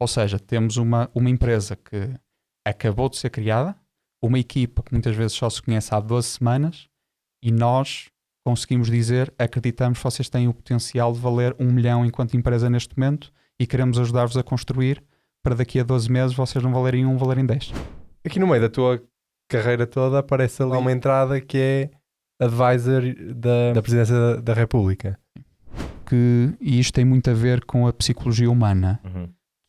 Ou seja, temos uma empresa que acabou de ser criada, uma equipa que muitas vezes só se conhece há 12 semanas e nós conseguimos dizer, acreditamos que vocês têm o potencial de valer 1 milhão enquanto empresa neste momento e queremos ajudar-vos a construir para daqui a 12 meses vocês não valerem 1, valerem 10. Aqui no meio da tua carreira toda aparece ali uma entrada que é advisor da Presidência da República. E isto tem muito a ver com a psicologia humana,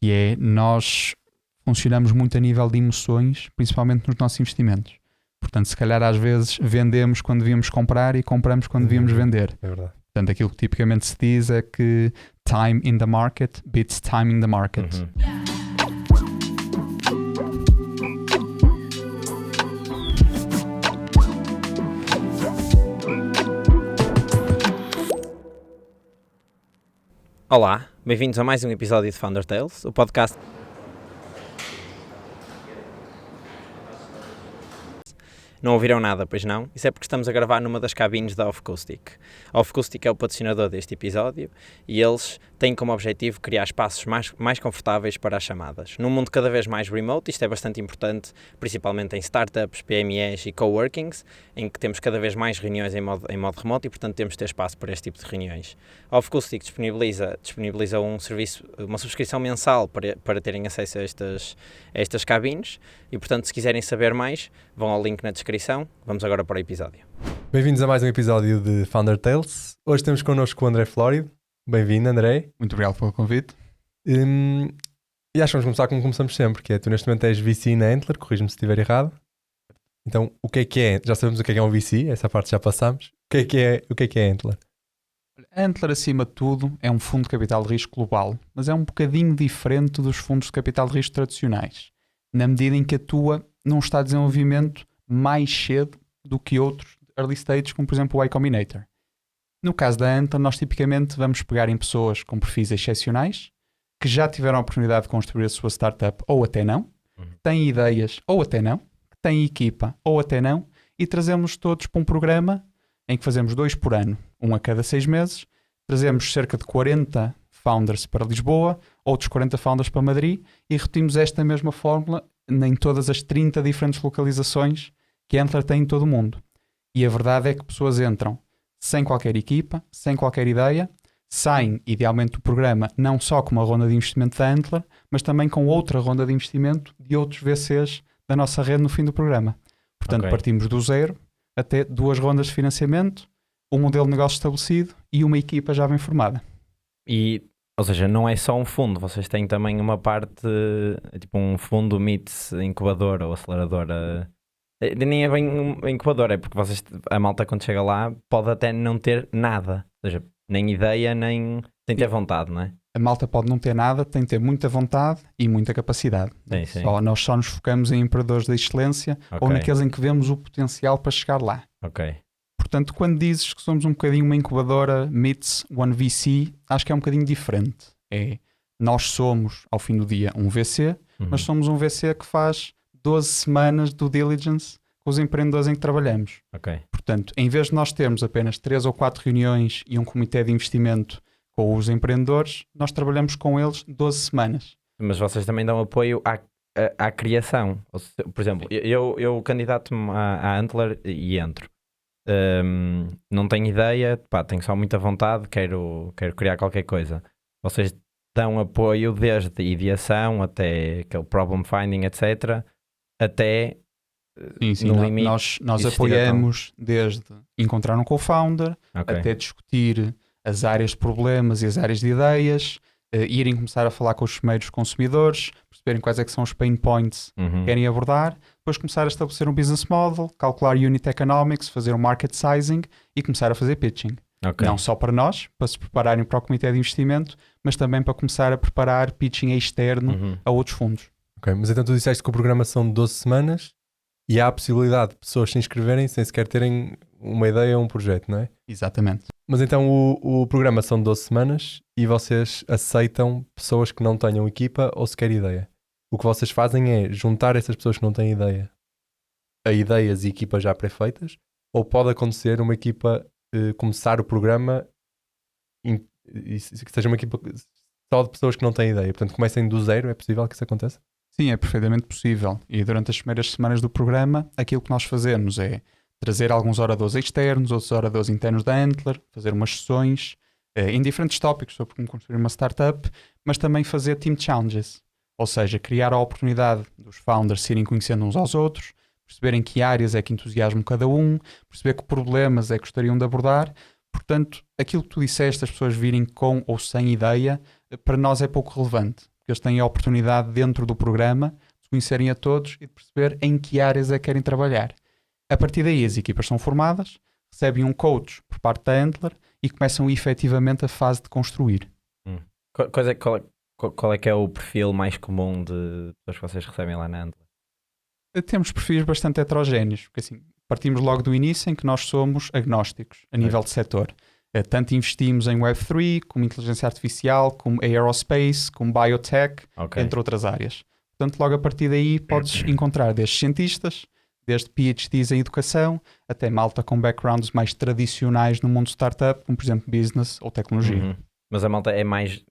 que é nós funcionamos muito a nível de emoções, principalmente nos nossos investimentos. Portanto, se calhar às vezes vendemos quando devíamos comprar e compramos quando devíamos vender. É verdade. Portanto, aquilo que tipicamente se diz é que time in the market beats time in the market. Olá, bem-vindos a mais um episódio de Founder Tales, o podcast. Não ouviram nada, pois não? Isso é porque estamos a gravar numa das cabines da Off-Acoustic. A Off-Acoustic é o patrocinador deste episódio e eles têm como objetivo criar espaços mais confortáveis para as chamadas. Num mundo cada vez mais remote, isto é bastante importante, principalmente em startups, PMEs e coworkings, em que temos cada vez mais reuniões em modo remoto e, portanto, temos de ter espaço para este tipo de reuniões. A Off-Acoustic disponibiliza um serviço, uma subscrição mensal para terem acesso a estas cabines e, portanto, se quiserem saber mais, vão ao link na descrição. Vamos agora para o episódio. Bem-vindos a mais um episódio de Founder Tales. Hoje temos connosco o André Flório. Bem-vindo, André. Muito obrigado pelo convite. E acho que vamos começar como começamos sempre, que é tu neste momento és VC na Antler, corrijo-me se estiver errado. Então, o que é? Já sabemos o que é um VC, essa parte já passámos. O que é Antler? Antler, acima de tudo, é um fundo de capital de risco global, mas é um bocadinho diferente dos fundos de capital de risco tradicionais, na medida em que atua num estado de desenvolvimento mais cedo do que outros early stages, como por exemplo o Y Combinator. No caso da Antler, nós tipicamente vamos pegar em pessoas com perfis excepcionais, que já tiveram a oportunidade de construir a sua startup ou até não, têm ideias ou até não, têm equipa ou até não, e trazemos todos para um programa em que fazemos 2 por ano, um a cada 6 meses, trazemos cerca de 40 founders para Lisboa, outros 40 founders para Madrid, e repetimos esta mesma fórmula em todas as 30 diferentes localizações que a Antler tem em todo o mundo. E a verdade é que pessoas entram sem qualquer equipa, sem qualquer ideia, saem idealmente do programa não só com uma ronda de investimento da Antler, mas também com outra ronda de investimento de outros VCs da nossa rede no fim do programa. Portanto, partimos do zero até 2 rondas de financiamento, um modelo de negócio estabelecido e uma equipa já bem formada. Ou seja, não é só um fundo, vocês têm também uma parte, tipo um fundo meets incubadora ou aceleradora. Nem é bem um incubador, é porque a malta quando chega lá pode até não ter nada, ou seja, nem ideia, nem tem que ter vontade, não é? A malta pode não ter nada, tem que ter muita vontade e muita capacidade. Sim. Nós só nos focamos em empreendedores de excelência ou naqueles em que vemos o potencial para chegar lá. Portanto, quando dizes que somos um bocadinho uma incubadora meets one VC, acho que é um bocadinho diferente. Nós somos, ao fim do dia, um VC, mas somos um VC que faz 12 semanas de due diligence com os empreendedores em que trabalhamos. Portanto, em vez de nós termos apenas 3 ou 4 reuniões e um comitê de investimento com os empreendedores, nós trabalhamos com eles 12 semanas. Mas vocês também dão apoio à criação. Por exemplo, eu candidato-me à Antler e entro. Não tenho ideia, tenho só muita vontade, quero criar qualquer coisa. Vocês dão apoio desde ideação até aquele problem finding, etc., até sim, no limite. Nós apoiamos desde encontrar um co-founder até discutir as áreas de problemas e as áreas de ideias, irem começar a falar com os primeiros consumidores, perceberem quais é que são os pain points que querem abordar, depois começar a estabelecer um business model, calcular unit economics, fazer um market sizing e começar a fazer pitching. Não só para nós, para se prepararem para o comitê de investimento, mas também para começar a preparar pitching externo a outros fundos. Mas então tu disseste que o programa são 12 semanas e há a possibilidade de pessoas se inscreverem sem sequer terem uma ideia ou um projeto, não é? Exatamente. Mas então o programa são 12 semanas e vocês aceitam pessoas que não tenham equipa ou sequer ideia. O que vocês fazem é juntar essas pessoas que não têm ideia a ideias e equipas já pré-feitas, ou pode acontecer uma equipa começar o programa e que seja uma equipa só de pessoas que não têm ideia. Portanto, comecem do zero, é possível que isso aconteça? Sim, é perfeitamente possível. E durante as primeiras semanas do programa, aquilo que nós fazemos é trazer alguns oradores externos, outros oradores internos da Antler, fazer umas sessões em diferentes tópicos sobre como construir uma startup, mas também fazer team challenges. Ou seja, criar a oportunidade dos founders se irem conhecendo uns aos outros, perceberem que áreas é que entusiasmam cada um, perceber que problemas é que gostariam de abordar. Portanto, aquilo que tu disseste, as pessoas virem com ou sem ideia, para nós é pouco relevante. Porque eles têm a oportunidade dentro do programa de conhecerem a todos e de perceber em que áreas é que querem trabalhar. A partir daí as equipas são formadas, recebem um coach por parte da Antler e começam efetivamente a fase de construir. Qual é que é o perfil mais comum de pessoas que vocês recebem lá na Antler? Temos perfis bastante heterogéneos, porque assim, partimos logo do início em que nós somos agnósticos a nível de setor. Tanto investimos em Web3, como inteligência artificial, como aerospace, como biotech, entre outras áreas. Portanto, logo a partir daí podes encontrar desde cientistas, desde PhDs em educação, até malta com backgrounds mais tradicionais no mundo startup, como por exemplo business ou tecnologia. Mas a malta é mais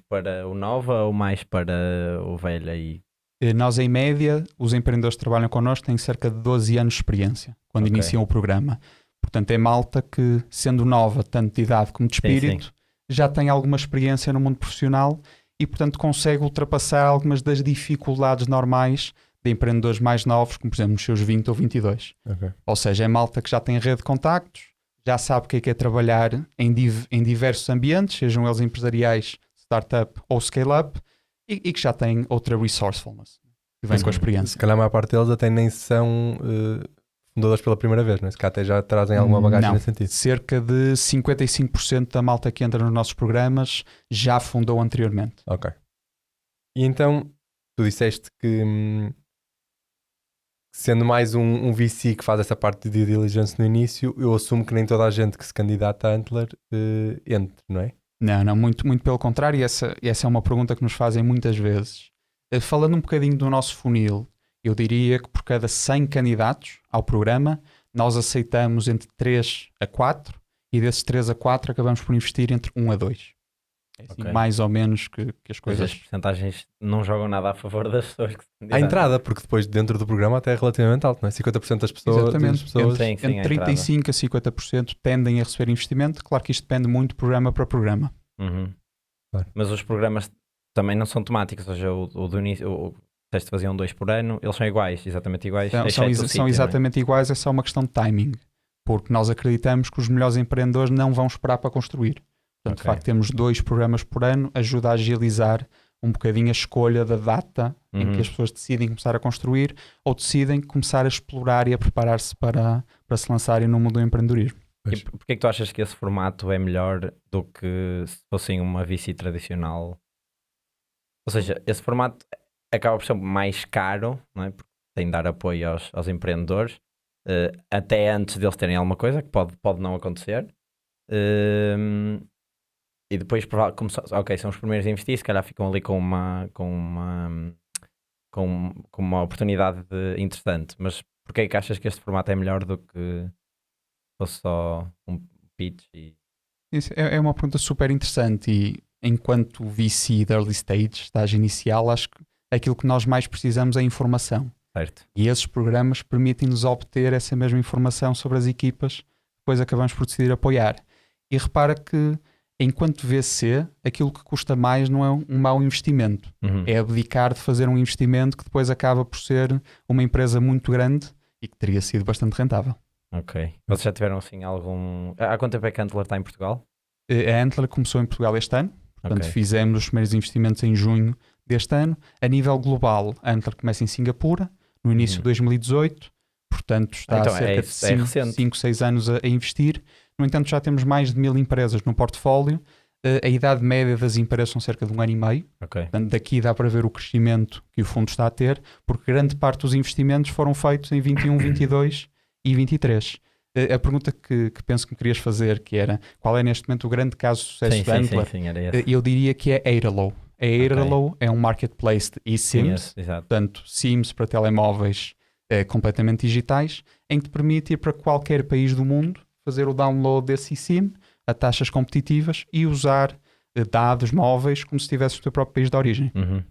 para o nova ou mais para o velho aí? Nós, em média, os empreendedores que trabalham connosco têm cerca de 12 anos de experiência quando iniciam o programa. Portanto, é malta que, sendo nova, tanto de idade como de espírito, já tem alguma experiência no mundo profissional e, portanto, consegue ultrapassar algumas das dificuldades normais de empreendedores mais novos, como, por exemplo, nos seus 20 ou 22. Ou seja, é malta que já tem rede de contactos, já sabe o que é trabalhar em diversos ambientes, sejam eles empresariais, startup ou scale-up, e que já tem outra resourcefulness, que vem com a experiência. Se calhar a maior parte deles até nem são fundadores pela primeira vez, não é? Se calhar até já trazem alguma bagagem nesse sentido. Cerca de 55% da malta que entra nos nossos programas já fundou anteriormente. Ok. E então, tu disseste que sendo mais um VC que faz essa parte de due diligence no início, eu assumo que nem toda a gente que se candidata a Antler entre, não é? Não, muito pelo contrário, e essa é uma pergunta que nos fazem muitas vezes. Falando um bocadinho do nosso funil, eu diria que por cada 100 candidatos ao programa, nós aceitamos entre 3 a 4 e desses 3 a 4 acabamos por investir entre 1 a 2. É assim, mais ou menos que as coisas... Mas as percentagens não jogam nada a favor das pessoas que se candidatam. A entrada, porque depois dentro do programa até é relativamente alto, não é? 50% das pessoas... Exatamente. Entre 35% a 50% tendem a receber investimento. Claro que isto depende muito de programa para programa. Claro. Mas os programas também não são temáticos, ou seja, o do início... Teste faziam 2 por ano, eles são iguais, exatamente iguais. São exatamente iguais, é só uma questão de timing, porque nós acreditamos que os melhores empreendedores não vão esperar para construir. Portanto, de facto, temos 2 programas por ano, ajuda a agilizar um bocadinho a escolha da data em que as pessoas decidem começar a construir ou decidem começar a explorar e a preparar-se para se lançarem no mundo do empreendedorismo. E porquê é que tu achas que esse formato é melhor do que se fossem uma VC tradicional? Ou seja, esse formato acaba por ser mais caro, não é? Porque tem de dar apoio aos empreendedores, até antes deles terem alguma coisa, que pode não acontecer. E depois, são os primeiros a investir, se calhar ficam ali com uma oportunidade interessante. Mas porquê é que achas que este formato é melhor do que fosse só um pitch? Isso é uma pergunta super interessante e enquanto VC de early stage, estágio inicial, acho que aquilo que nós mais precisamos é informação. Certo. E esses programas permitem-nos obter essa mesma informação sobre as equipas, depois acabamos por decidir apoiar. E repara que, enquanto VC, aquilo que custa mais não é um mau investimento. É abdicar de fazer um investimento que depois acaba por ser uma empresa muito grande e que teria sido bastante rentável. Ok. Vocês já tiveram assim algum... Há quanto tempo é que a Antler está em Portugal? A Antler começou em Portugal este ano. Portanto, fizemos os primeiros investimentos em junho deste ano. A nível global, a Antler começa em Singapura, no início de 2018. Portanto, está há cerca de 5, 6 anos a investir. No entanto, já temos mais de 1000 empresas no portfólio. A idade média das empresas são cerca de 1 ano e meio. Portanto, daqui dá para ver o crescimento que o fundo está a ter, porque grande parte dos investimentos foram feitos em 21, 22 e 23. A pergunta que penso que me querias fazer, que era qual é neste momento o grande caso de sucesso da Antler, eu diria que é Airalo. A Airalo é um marketplace de eSIMs, portanto SIMs para telemóveis completamente digitais, em que te permite ir para qualquer país do mundo, fazer o download desse eSIM a taxas competitivas e usar dados móveis como se estivesse no teu próprio país de origem. Uhum.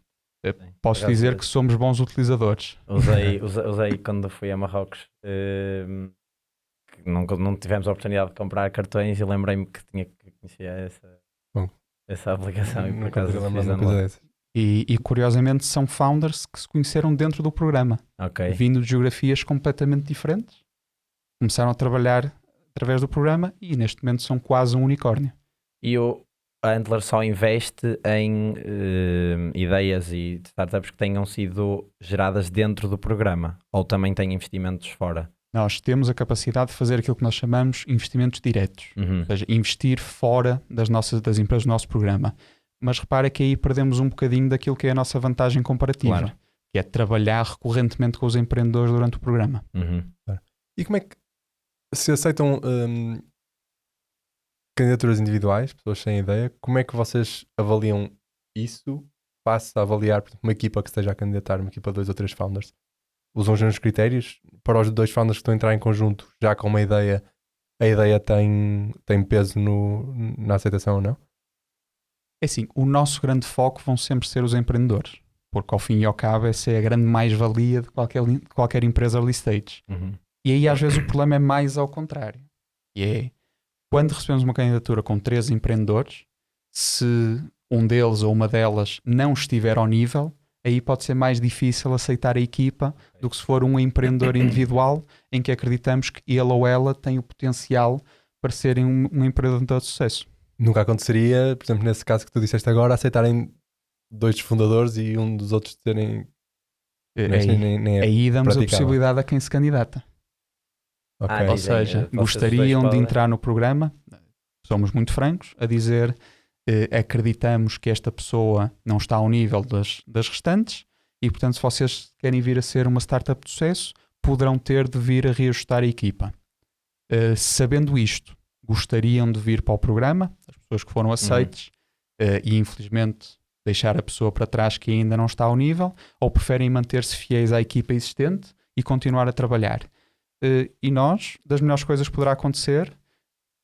Posso Por dizer acaso, que somos bons utilizadores. Usei quando fui a Marrocos. Que não tivemos a oportunidade de comprar cartões e lembrei-me que conhecia essa aplicação e por Nunca acaso lembro fiz de uma coisa download. dessas. E curiosamente são founders que se conheceram dentro do programa, Ok. vindo de geografias completamente diferentes. Começaram a trabalhar através do programa e neste momento são quase um unicórnio. E a Antler só investe em ideias e startups que tenham sido geradas dentro do programa? Ou também tem investimentos fora? Nós temos a capacidade de fazer aquilo que nós chamamos investimentos diretos. Uhum. Ou seja, investir fora das empresas do nosso programa. Mas repara que aí perdemos um bocadinho daquilo que é a nossa vantagem comparativa, Claro. que é trabalhar recorrentemente com os empreendedores durante o programa. Uhum. E como é que se aceitam candidaturas individuais, pessoas sem ideia, como é que vocês avaliam isso face a avaliar, por exemplo, uma equipa que esteja a candidatar, uma equipa de 2 ou 3 founders? Usam os mesmos critérios? Para os 2 founders que estão a entrar em conjunto, já com uma ideia, a ideia tem peso na aceitação ou não? É assim, o nosso grande foco vão sempre ser os empreendedores, porque ao fim e ao cabo essa é a grande mais-valia de qualquer empresa early stage. Uhum. E aí às vezes o problema é mais ao contrário. E é, quando recebemos uma candidatura com 3 empreendedores, se um deles ou uma delas não estiver ao nível, aí pode ser mais difícil aceitar a equipa do que se for um empreendedor individual em que acreditamos que ele ou ela tem o potencial para serem um empreendedor de sucesso. Nunca aconteceria, por exemplo, nesse caso que tu disseste agora, aceitarem 2 dos fundadores e um dos outros terem... nem é Aí damos a praticável. possibilidade a quem se candidata. Ok. Ah, Ou dizem, seja, vocês gostariam dois de podem- entrar no programa, somos muito francos, a dizer acreditamos que esta pessoa não está ao nível das restantes e, portanto, se vocês querem vir a ser uma startup de sucesso, poderão ter de vir a reajustar a equipa. Sabendo isto, gostariam de vir para o programa, as pessoas que foram aceites, e infelizmente deixar a pessoa para trás que ainda não está ao nível, ou preferem manter-se fiéis à equipa existente e continuar a trabalhar. E nós, das melhores coisas que poderá acontecer,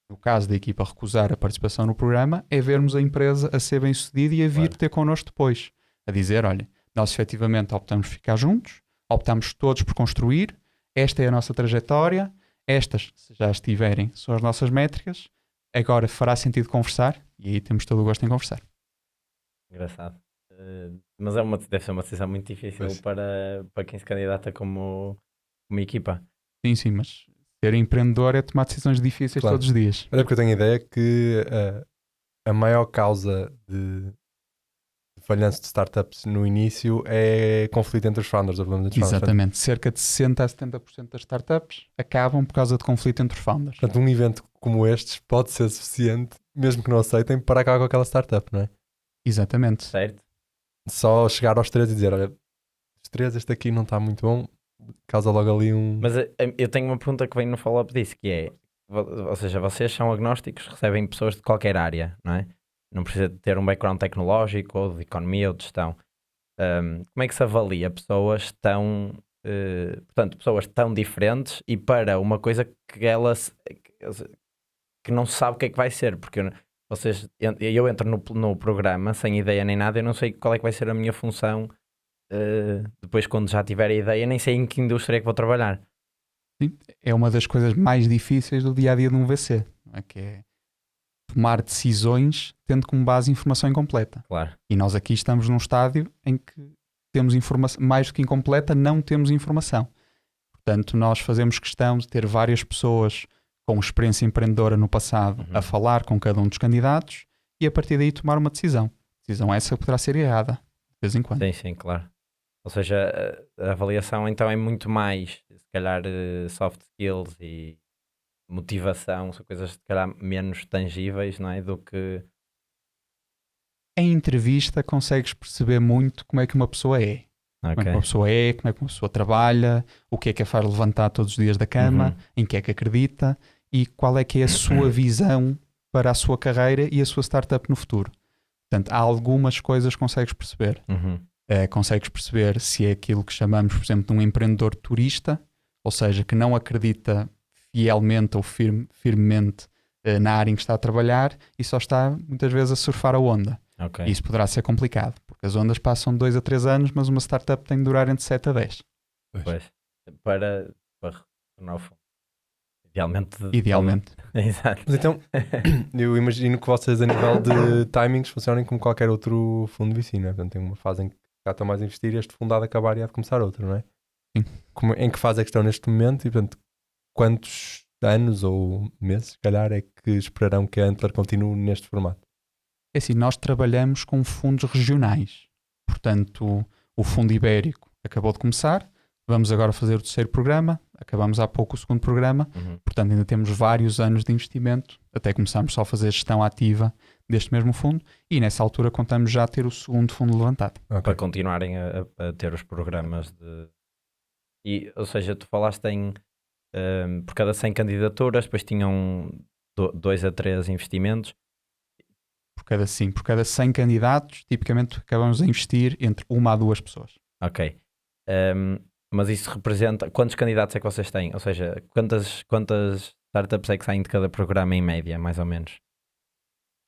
no caso da equipa recusar a participação no programa, é vermos a empresa a ser bem sucedida e a vir ter connosco depois. A dizer, olha, nós efetivamente optamos por ficar juntos, optamos todos por construir, esta é a nossa trajetória, estas, se já estiverem, são as nossas métricas, agora fará sentido conversar e aí temos todo o gosto em conversar. Engraçado. Mas deve ser uma decisão muito difícil Pois. para quem se candidata como equipa. Sim, mas ser empreendedor é tomar decisões difíceis Claro. todos os dias. Olha, porque eu tenho a ideia que a maior causa de falhanço de startups no início é conflito entre os founders, ou problemas entre os founders. Exatamente. Cerca de 60% a 70% das startups acabam por causa de conflito entre os founders. Portanto, um evento como estes pode ser suficiente, mesmo que não aceitem, para acabar com aquela startup, não é? Exatamente. Certo? Só chegar aos 3 e dizer, olha, os 3, este aqui não está muito bom, causa logo ali um... Mas eu tenho uma pergunta que vem no follow-up disso, que é, ou seja, vocês são agnósticos, recebem pessoas de qualquer área, não é? Não precisa de ter um background tecnológico ou de economia ou de gestão. Como é que se avalia pessoas pessoas tão diferentes e para uma coisa que não se sabe o que é que vai ser? Porque eu entro no programa sem ideia nem nada, eu não sei qual é que vai ser a minha função depois quando já tiver a ideia, nem sei em que indústria é que vou trabalhar. Sim, é uma das coisas mais difíceis do dia-a-dia de um VC, não é? Que é tomar decisões tendo como base informação incompleta. Claro. E nós aqui estamos num estádio em que temos informação, mais do que incompleta, não temos informação. Portanto, nós fazemos questão de ter várias pessoas com experiência empreendedora no passado a falar com cada um dos candidatos e a partir daí tomar uma decisão. Decisão essa poderá ser errada, de vez em quando. Sim, claro. Ou seja, a avaliação então é muito mais, se calhar, soft skills e motivação, são coisas se calhar menos tangíveis, não é? Do que... Em entrevista consegues perceber muito como é que uma pessoa é. Como é que uma pessoa é, como é que uma pessoa trabalha, o que é que a faz levantar todos os dias da cama, em que é que acredita e qual é que é a sua visão para a sua carreira e a sua startup no futuro. Portanto, há algumas coisas que consegues perceber. Consegues perceber se é aquilo que chamamos, por exemplo, de um empreendedor turista, ou seja, que não acredita fielmente ou firmemente na área em que está a trabalhar e só está muitas vezes a surfar a onda. Ok. Isso poderá ser complicado, porque as ondas passam de 2 a 3 anos, mas uma startup tem de durar entre 7 a 10. Pois. Para retornar ao fundo. Idealmente. Idealmente. Exato. Mas então, eu imagino que vocês, a nível de timings, funcionem como qualquer outro fundo VC, não é? Portanto, tem uma fase em que já estão mais a investir e este fundo há de acabar e há de começar outro, não é? Sim. Em que fase é que estão neste momento e, portanto, quantos anos ou meses, se calhar, é que esperarão que a Antler continue neste formato? É assim, nós trabalhamos com fundos regionais. Portanto, o fundo ibérico acabou de começar, vamos agora fazer o terceiro programa, acabamos há pouco o segundo programa, portanto ainda temos vários anos de investimento até começarmos só a fazer a gestão ativa deste mesmo fundo e nessa altura contamos já ter o segundo fundo levantado. Para continuarem a ter os programas de... ou seja, tu falaste em por cada 100 candidaturas, depois tinham 2 a 3 investimentos. Por cada 100 candidatos, tipicamente acabamos a investir entre 1 a 2 pessoas. Ok. Mas isso representa... Quantos candidatos é que vocês têm? Ou seja, quantas startups é que saem de cada programa em média, mais ou menos?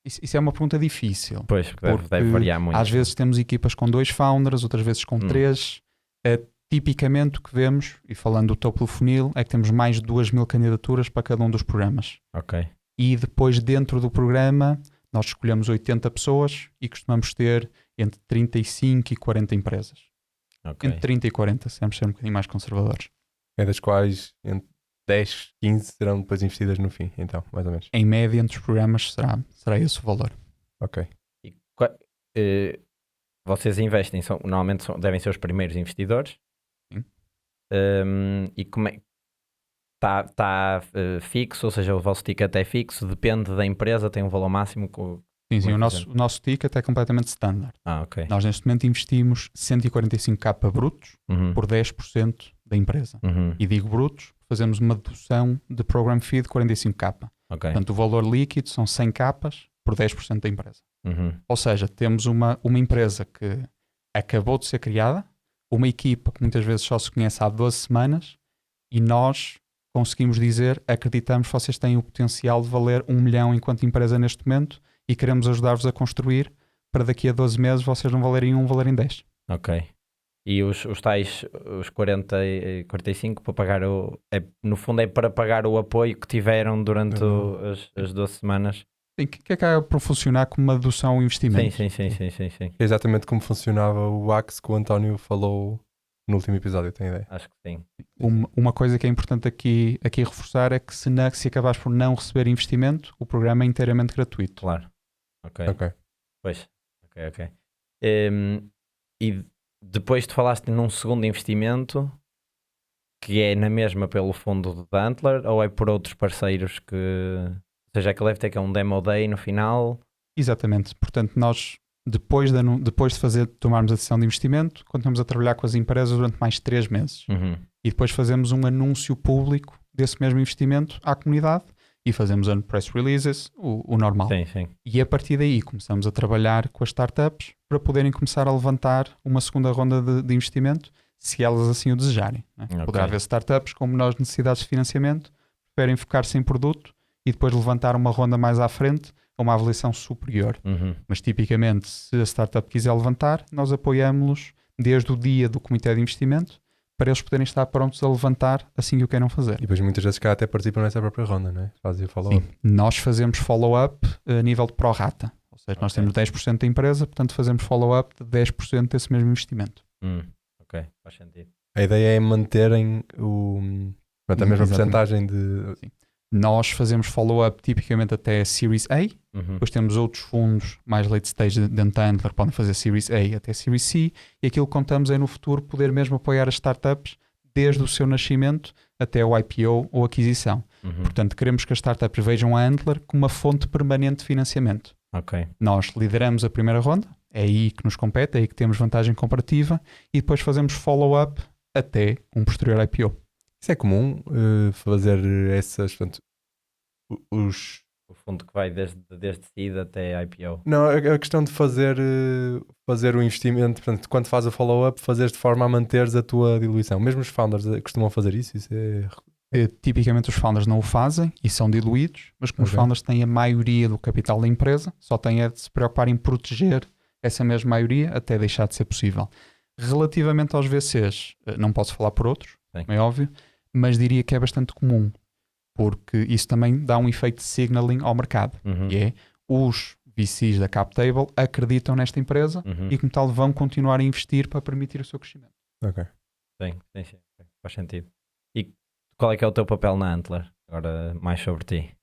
Isso é uma pergunta difícil. Pois, porque deve variar muito. Às vezes temos equipas com 2 founders, outras vezes com 3. Tipicamente o que vemos, e falando do topo do funil, é que temos mais de 2.000 candidaturas para cada um dos programas. Ok. E depois dentro do programa nós escolhemos 80 pessoas e costumamos ter entre 35 e 40 empresas. Okay. Entre 30 e 40, sempre ser um bocadinho mais conservadores. É das quais entre 10, 15 serão depois investidas no fim, então, mais ou menos. Em média, entre os programas será esse o valor. Ok. E, vocês investem, normalmente devem ser os primeiros investidores. Sim. E como é? Está fixo, ou seja, o vosso ticket é fixo, depende da empresa, tem um valor máximo? Sim, o nosso ticket é completamente standard. Ok. Nós neste momento investimos 145k brutos por 10% da empresa. E digo brutos, fazemos uma dedução de program fee de 45k. Okay. Portanto, o valor líquido são 100k por 10% da empresa. Ou seja, temos uma empresa que acabou de ser criada, uma equipa que muitas vezes só se conhece há 12 semanas e nós conseguimos dizer, acreditamos que vocês têm o potencial de valer 1 milhão enquanto empresa neste momento e queremos ajudar-vos a construir para daqui a 12 meses vocês não valerem 1, valerem 10. Ok. E os tais, os 40 e 45 para pagar no fundo é para pagar o apoio que tiveram durante as 12 semanas? Sim, que acaba por funcionar como uma dedução ao investimento. Sim. É exatamente como funcionava o Axe que o António falou no último episódio, tem ideia? Acho que sim. Uma coisa que é importante aqui reforçar é que se acabares por não receber investimento, o programa é inteiramente gratuito. Claro. Ok. Pois. Ok. E depois tu falaste num segundo investimento que é na mesma pelo fundo da Antler ou é por outros parceiros que... Ou seja, que deve ter que é um demo day no final? Exatamente. Portanto, nós depois de tomarmos a decisão de investimento, continuamos a trabalhar com as empresas durante mais 3 meses. E depois fazemos um anúncio público desse mesmo investimento à comunidade e fazemos press releases, o normal. Sim. E a partir daí começamos a trabalhar com as startups para poderem começar a levantar uma segunda ronda de investimento, se elas assim o desejarem. Né? Okay. Poderá haver startups com menores necessidades de financiamento, preferem focar-se em produto e depois levantar uma ronda mais à frente a uma avaliação superior. Mas tipicamente, se a startup quiser levantar, nós apoiamos-los desde o dia do comitê de investimento para eles poderem estar prontos a levantar assim que o queiram fazer. E depois muitas vezes cá até participam nessa própria ronda, não é? Fazem follow-up. Sim, nós fazemos follow-up a nível de pró-rata. Ou seja, nós temos 10% da empresa, portanto fazemos follow-up de 10% desse mesmo investimento. Ok, faz sentido. A ideia é manterem a mesma porcentagem de... Sim. Nós fazemos follow-up tipicamente até Series A, depois temos outros fundos mais late stage dentro da Antler que podem fazer Series A até Series C, e aquilo que contamos é no futuro poder mesmo apoiar as startups desde o seu nascimento até o IPO ou aquisição. Portanto, queremos que as startups vejam a Antler como uma fonte permanente de financiamento. Okay. Nós lideramos a primeira ronda, é aí que nos compete, é aí que temos vantagem comparativa, e depois fazemos follow-up até um posterior IPO. Isso é comum fazer essas... Portanto, o fundo que vai desde seed até IPO? Não, a questão de fazer o investimento, portanto, quando faz o follow-up, fazer de forma a manteres a tua diluição. Mesmo os founders costumam fazer isso? Isso é Tipicamente os founders não o fazem e são diluídos, mas como os Ok. founders têm a maioria do capital da empresa, só têm é de se preocupar em proteger essa mesma maioria até deixar de ser possível. Relativamente aos VCs, não posso falar por outros, Sim. é óbvio, mas diria que é bastante comum, porque isso também dá um efeito de signaling ao mercado, Uhum. que é os VCs da CapTable acreditam nesta empresa Uhum. e como tal vão continuar a investir para permitir o seu crescimento. Ok. Sim. Faz sentido. E qual é que é o teu papel na Antler? Agora mais sobre ti.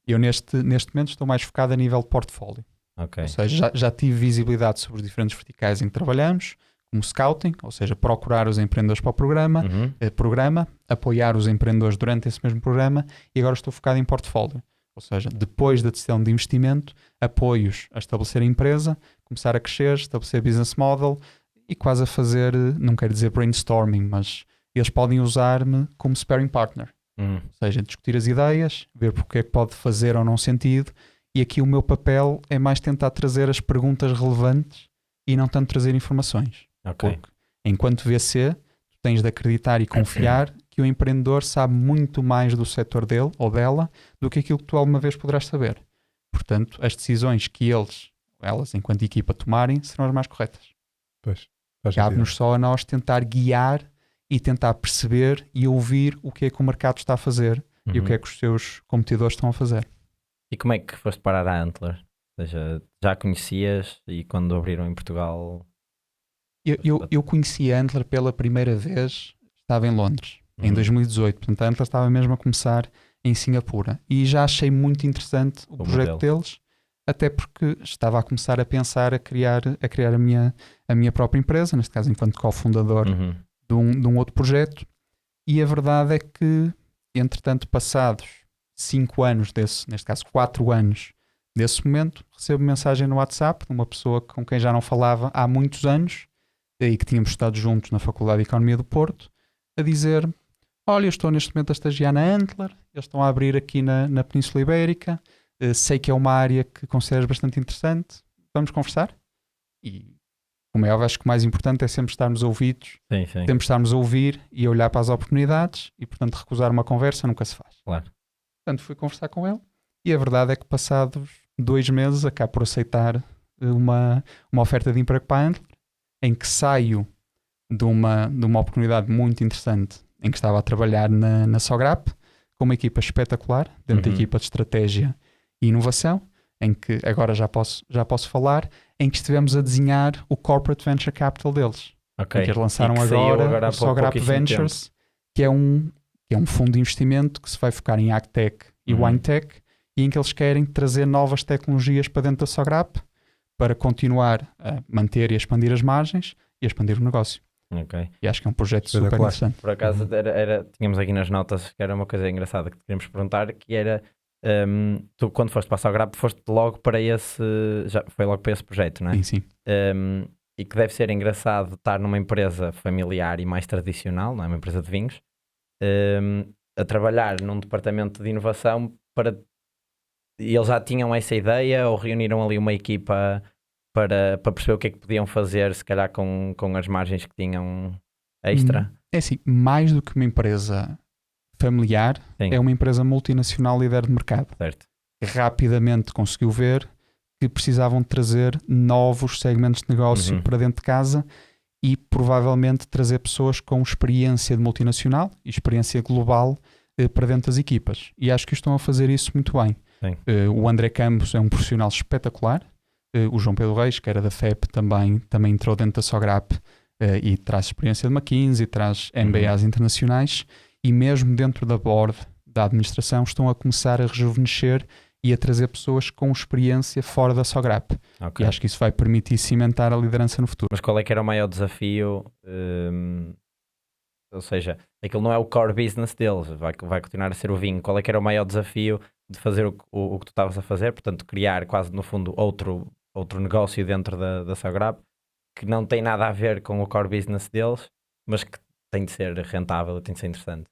Eu neste momento estou mais focado a nível de portfólio. Ok. Ou seja, já tive visibilidade sobre os diferentes verticais em que trabalhamos, como scouting, ou seja, procurar os empreendedores para o programa, apoiar os empreendedores durante esse mesmo programa, e agora estou focado em portfólio. Ou seja, depois da decisão de investimento, apoios a estabelecer a empresa, começar a crescer, estabelecer business model e quase a fazer, não quero dizer brainstorming, mas eles podem usar-me como sparring partner. Uhum. Ou seja, discutir as ideias, ver porque é que pode fazer ou não sentido, e aqui o meu papel é mais tentar trazer as perguntas relevantes e não tanto trazer informações. Ok. Porque enquanto VC, tu tens de acreditar e confiar que o empreendedor sabe muito mais do setor dele ou dela do que aquilo que tu alguma vez poderás saber. Portanto, as decisões que elas enquanto equipa tomarem, serão as mais corretas. Pois. Faz sentido. Cabe-nos só a nós tentar guiar e tentar perceber e ouvir o que é que o mercado está a fazer e o que é que os seus competidores estão a fazer. E como é que foste parar à Antler? Ou seja, já a conhecias e quando abriram em Portugal? Eu conheci a Antler pela primeira vez, estava em Londres, em 2018. Portanto, a Antler estava mesmo a começar em Singapura. E já achei muito interessante o projeto modelo. deles, até porque estava a começar a pensar a criar a minha própria empresa, neste caso enquanto cofundador Uhum. de um outro projeto. E a verdade é que, entretanto, passados 5 anos neste caso 4 anos desse momento, recebo mensagem no WhatsApp de uma pessoa com quem já não falava há muitos anos e que tínhamos estado juntos na Faculdade de Economia do Porto, a dizer: olha, eu estou neste momento a estagiar na Antler, eles estão a abrir aqui na Península Ibérica, sei que é uma área que consideras bastante interessante, vamos conversar? E, como é óbvio, acho que o mais importante é sempre estarmos ouvidos, Sim. temos de estarmos a ouvir e a olhar para as oportunidades e, portanto, recusar uma conversa nunca se faz. Claro. Portanto, fui conversar com ele e a verdade é que passados 2 meses acabo por aceitar uma oferta de emprego para a Antler, em que saio de uma oportunidade muito interessante em que estava a trabalhar na Sograp, com uma equipa espetacular, dentro da equipa de estratégia e inovação, em que agora já posso falar, em que estivemos a desenhar o Corporate Venture Capital deles. Ok. Em que eles lançaram E que saiu agora há o Sograp pouquíssimo Ventures, que é um fundo de investimento que se vai focar em AgTech e WineTech, e em que eles querem trazer novas tecnologias para dentro da Sograp para continuar a manter e a expandir as margens e a expandir o negócio. Ok. E acho que é um projeto super Espetacular. interessante. Por acaso tínhamos aqui nas notas que era uma coisa engraçada que queríamos perguntar, que era tu quando foste para a Sograp foste logo para foi logo para esse projeto, não é? Sim, sim. E que deve ser engraçado estar numa empresa familiar e mais tradicional, não é? Uma empresa de vinhos, a trabalhar num departamento de inovação e eles já tinham essa ideia ou reuniram ali uma equipa para perceber o que é que podiam fazer, se calhar com as margens que tinham extra? É assim, mais do que uma empresa familiar, Sim. é uma empresa multinacional líder de mercado. Certo. Rapidamente conseguiu ver que precisavam de trazer novos segmentos de negócio para dentro de casa e provavelmente trazer pessoas com experiência de multinacional e experiência global para dentro das equipas. E acho que estão a fazer isso muito bem. O André Campos é um profissional espetacular. O João Pedro Reis, que era da FEP, também entrou dentro da Sograp e traz experiência de McKinsey, traz MBAs internacionais, e mesmo dentro da board da administração estão a começar a rejuvenescer e a trazer pessoas com experiência fora da Sograp. Okay. E acho que isso vai permitir cimentar a liderança no futuro. Mas qual é que era o maior desafio? Ou seja, aquilo não é o core business deles, vai continuar a ser o vinho. Qual é que era o maior desafio de fazer o que tu estavas a fazer? Portanto, criar quase no fundo outro negócio dentro da Sograp que não tem nada a ver com o core business deles, mas que tem de ser rentável e tem de ser interessante.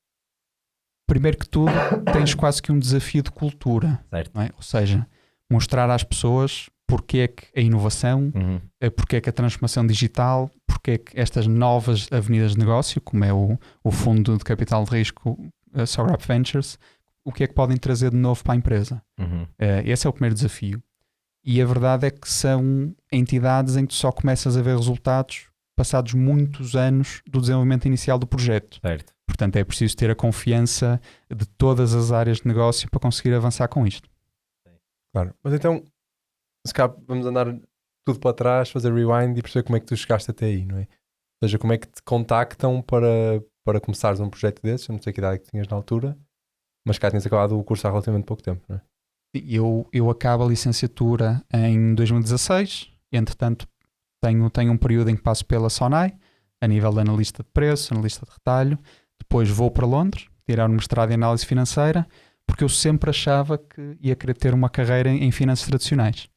Primeiro que tudo, tens quase que um desafio de cultura, certo. Não é? Ou seja, mostrar às pessoas porque é que a inovação, porque é que a transformação digital, porque é que estas novas avenidas de negócio, como é o fundo de capital de risco Sograp Ventures, o que é que podem trazer de novo para a empresa. Esse é o primeiro desafio. E a verdade é que são entidades em que tu só começas a ver resultados passados muitos anos do desenvolvimento inicial do projeto. Certo. Portanto, é preciso ter a confiança de todas as áreas de negócio para conseguir avançar com isto. Claro. Mas então, se calhar vamos andar tudo para trás, fazer rewind e perceber como é que tu chegaste até aí, não é? Ou seja, como é que te contactam para começares um projeto desses? Eu não sei que idade que tinhas na altura, mas cá tinhas acabado o curso há relativamente pouco tempo, não é? Eu acabo a licenciatura em 2016, entretanto tenho um período em que passo pela Sonai, a nível de analista de preço, analista de retalho, depois vou para Londres, tirar um mestrado em análise financeira, porque eu sempre achava que ia querer ter uma carreira em finanças tradicionais,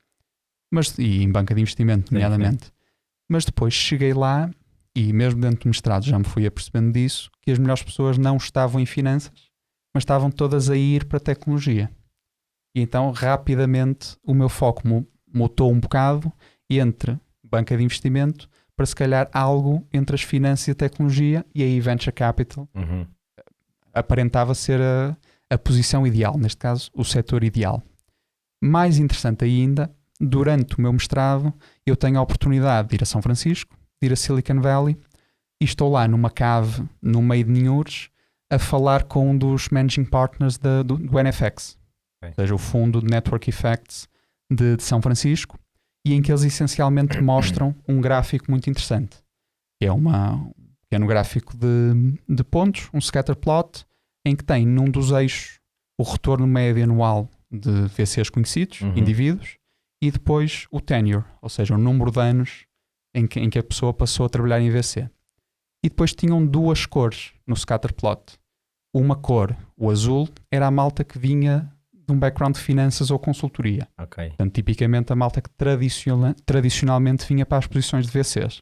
e em banca de investimento, nomeadamente. Mas depois cheguei lá e mesmo dentro do mestrado já me fui apercebendo disso, que as melhores pessoas não estavam em finanças, mas estavam todas a ir para a tecnologia. E então rapidamente o meu foco mutou um bocado entre banca de investimento para se calhar algo entre as finanças e a tecnologia, e aí Venture Capital aparentava ser a posição ideal, neste caso o setor ideal. Mais interessante ainda, durante o meu mestrado eu tenho a oportunidade de ir a São Francisco, de ir a Silicon Valley, e estou lá numa cave no meio de Ninhures a falar com um dos managing partners do NFX, ou seja, o fundo de Network Effects de São Francisco, e em que eles essencialmente mostram um gráfico muito interessante. É um gráfico de pontos, um scatter plot, em que tem num dos eixos o retorno médio anual de VCs conhecidos, indivíduos, e depois o tenure, ou seja, o número de anos em que a pessoa passou a trabalhar em VC. E depois tinham duas cores no scatter plot. Uma cor, o azul, era a malta que vinha de um background de finanças ou consultoria. Ok. Portanto, tipicamente a malta que tradicionalmente vinha para as posições de VCs.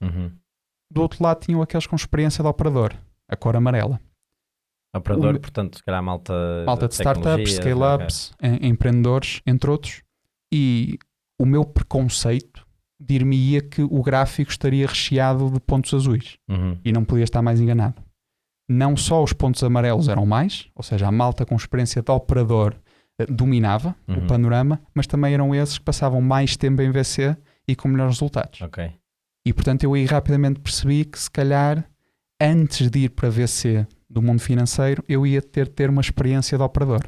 Do outro lado tinham aqueles com experiência de operador, a cor amarela. Operador, portanto, se calhar malta de startups, scale-ups, empreendedores, entre outros. E o meu preconceito dir-me-ia que o gráfico estaria recheado de pontos azuis. E não podia estar mais enganado. Não só os pontos amarelos eram mais, ou seja, a malta com experiência de operador dominava o panorama, mas também eram esses que passavam mais tempo em VC e com melhores resultados. Ok. E portanto eu aí rapidamente percebi que se calhar antes de ir para VC do mundo financeiro eu ia ter uma experiência de operador.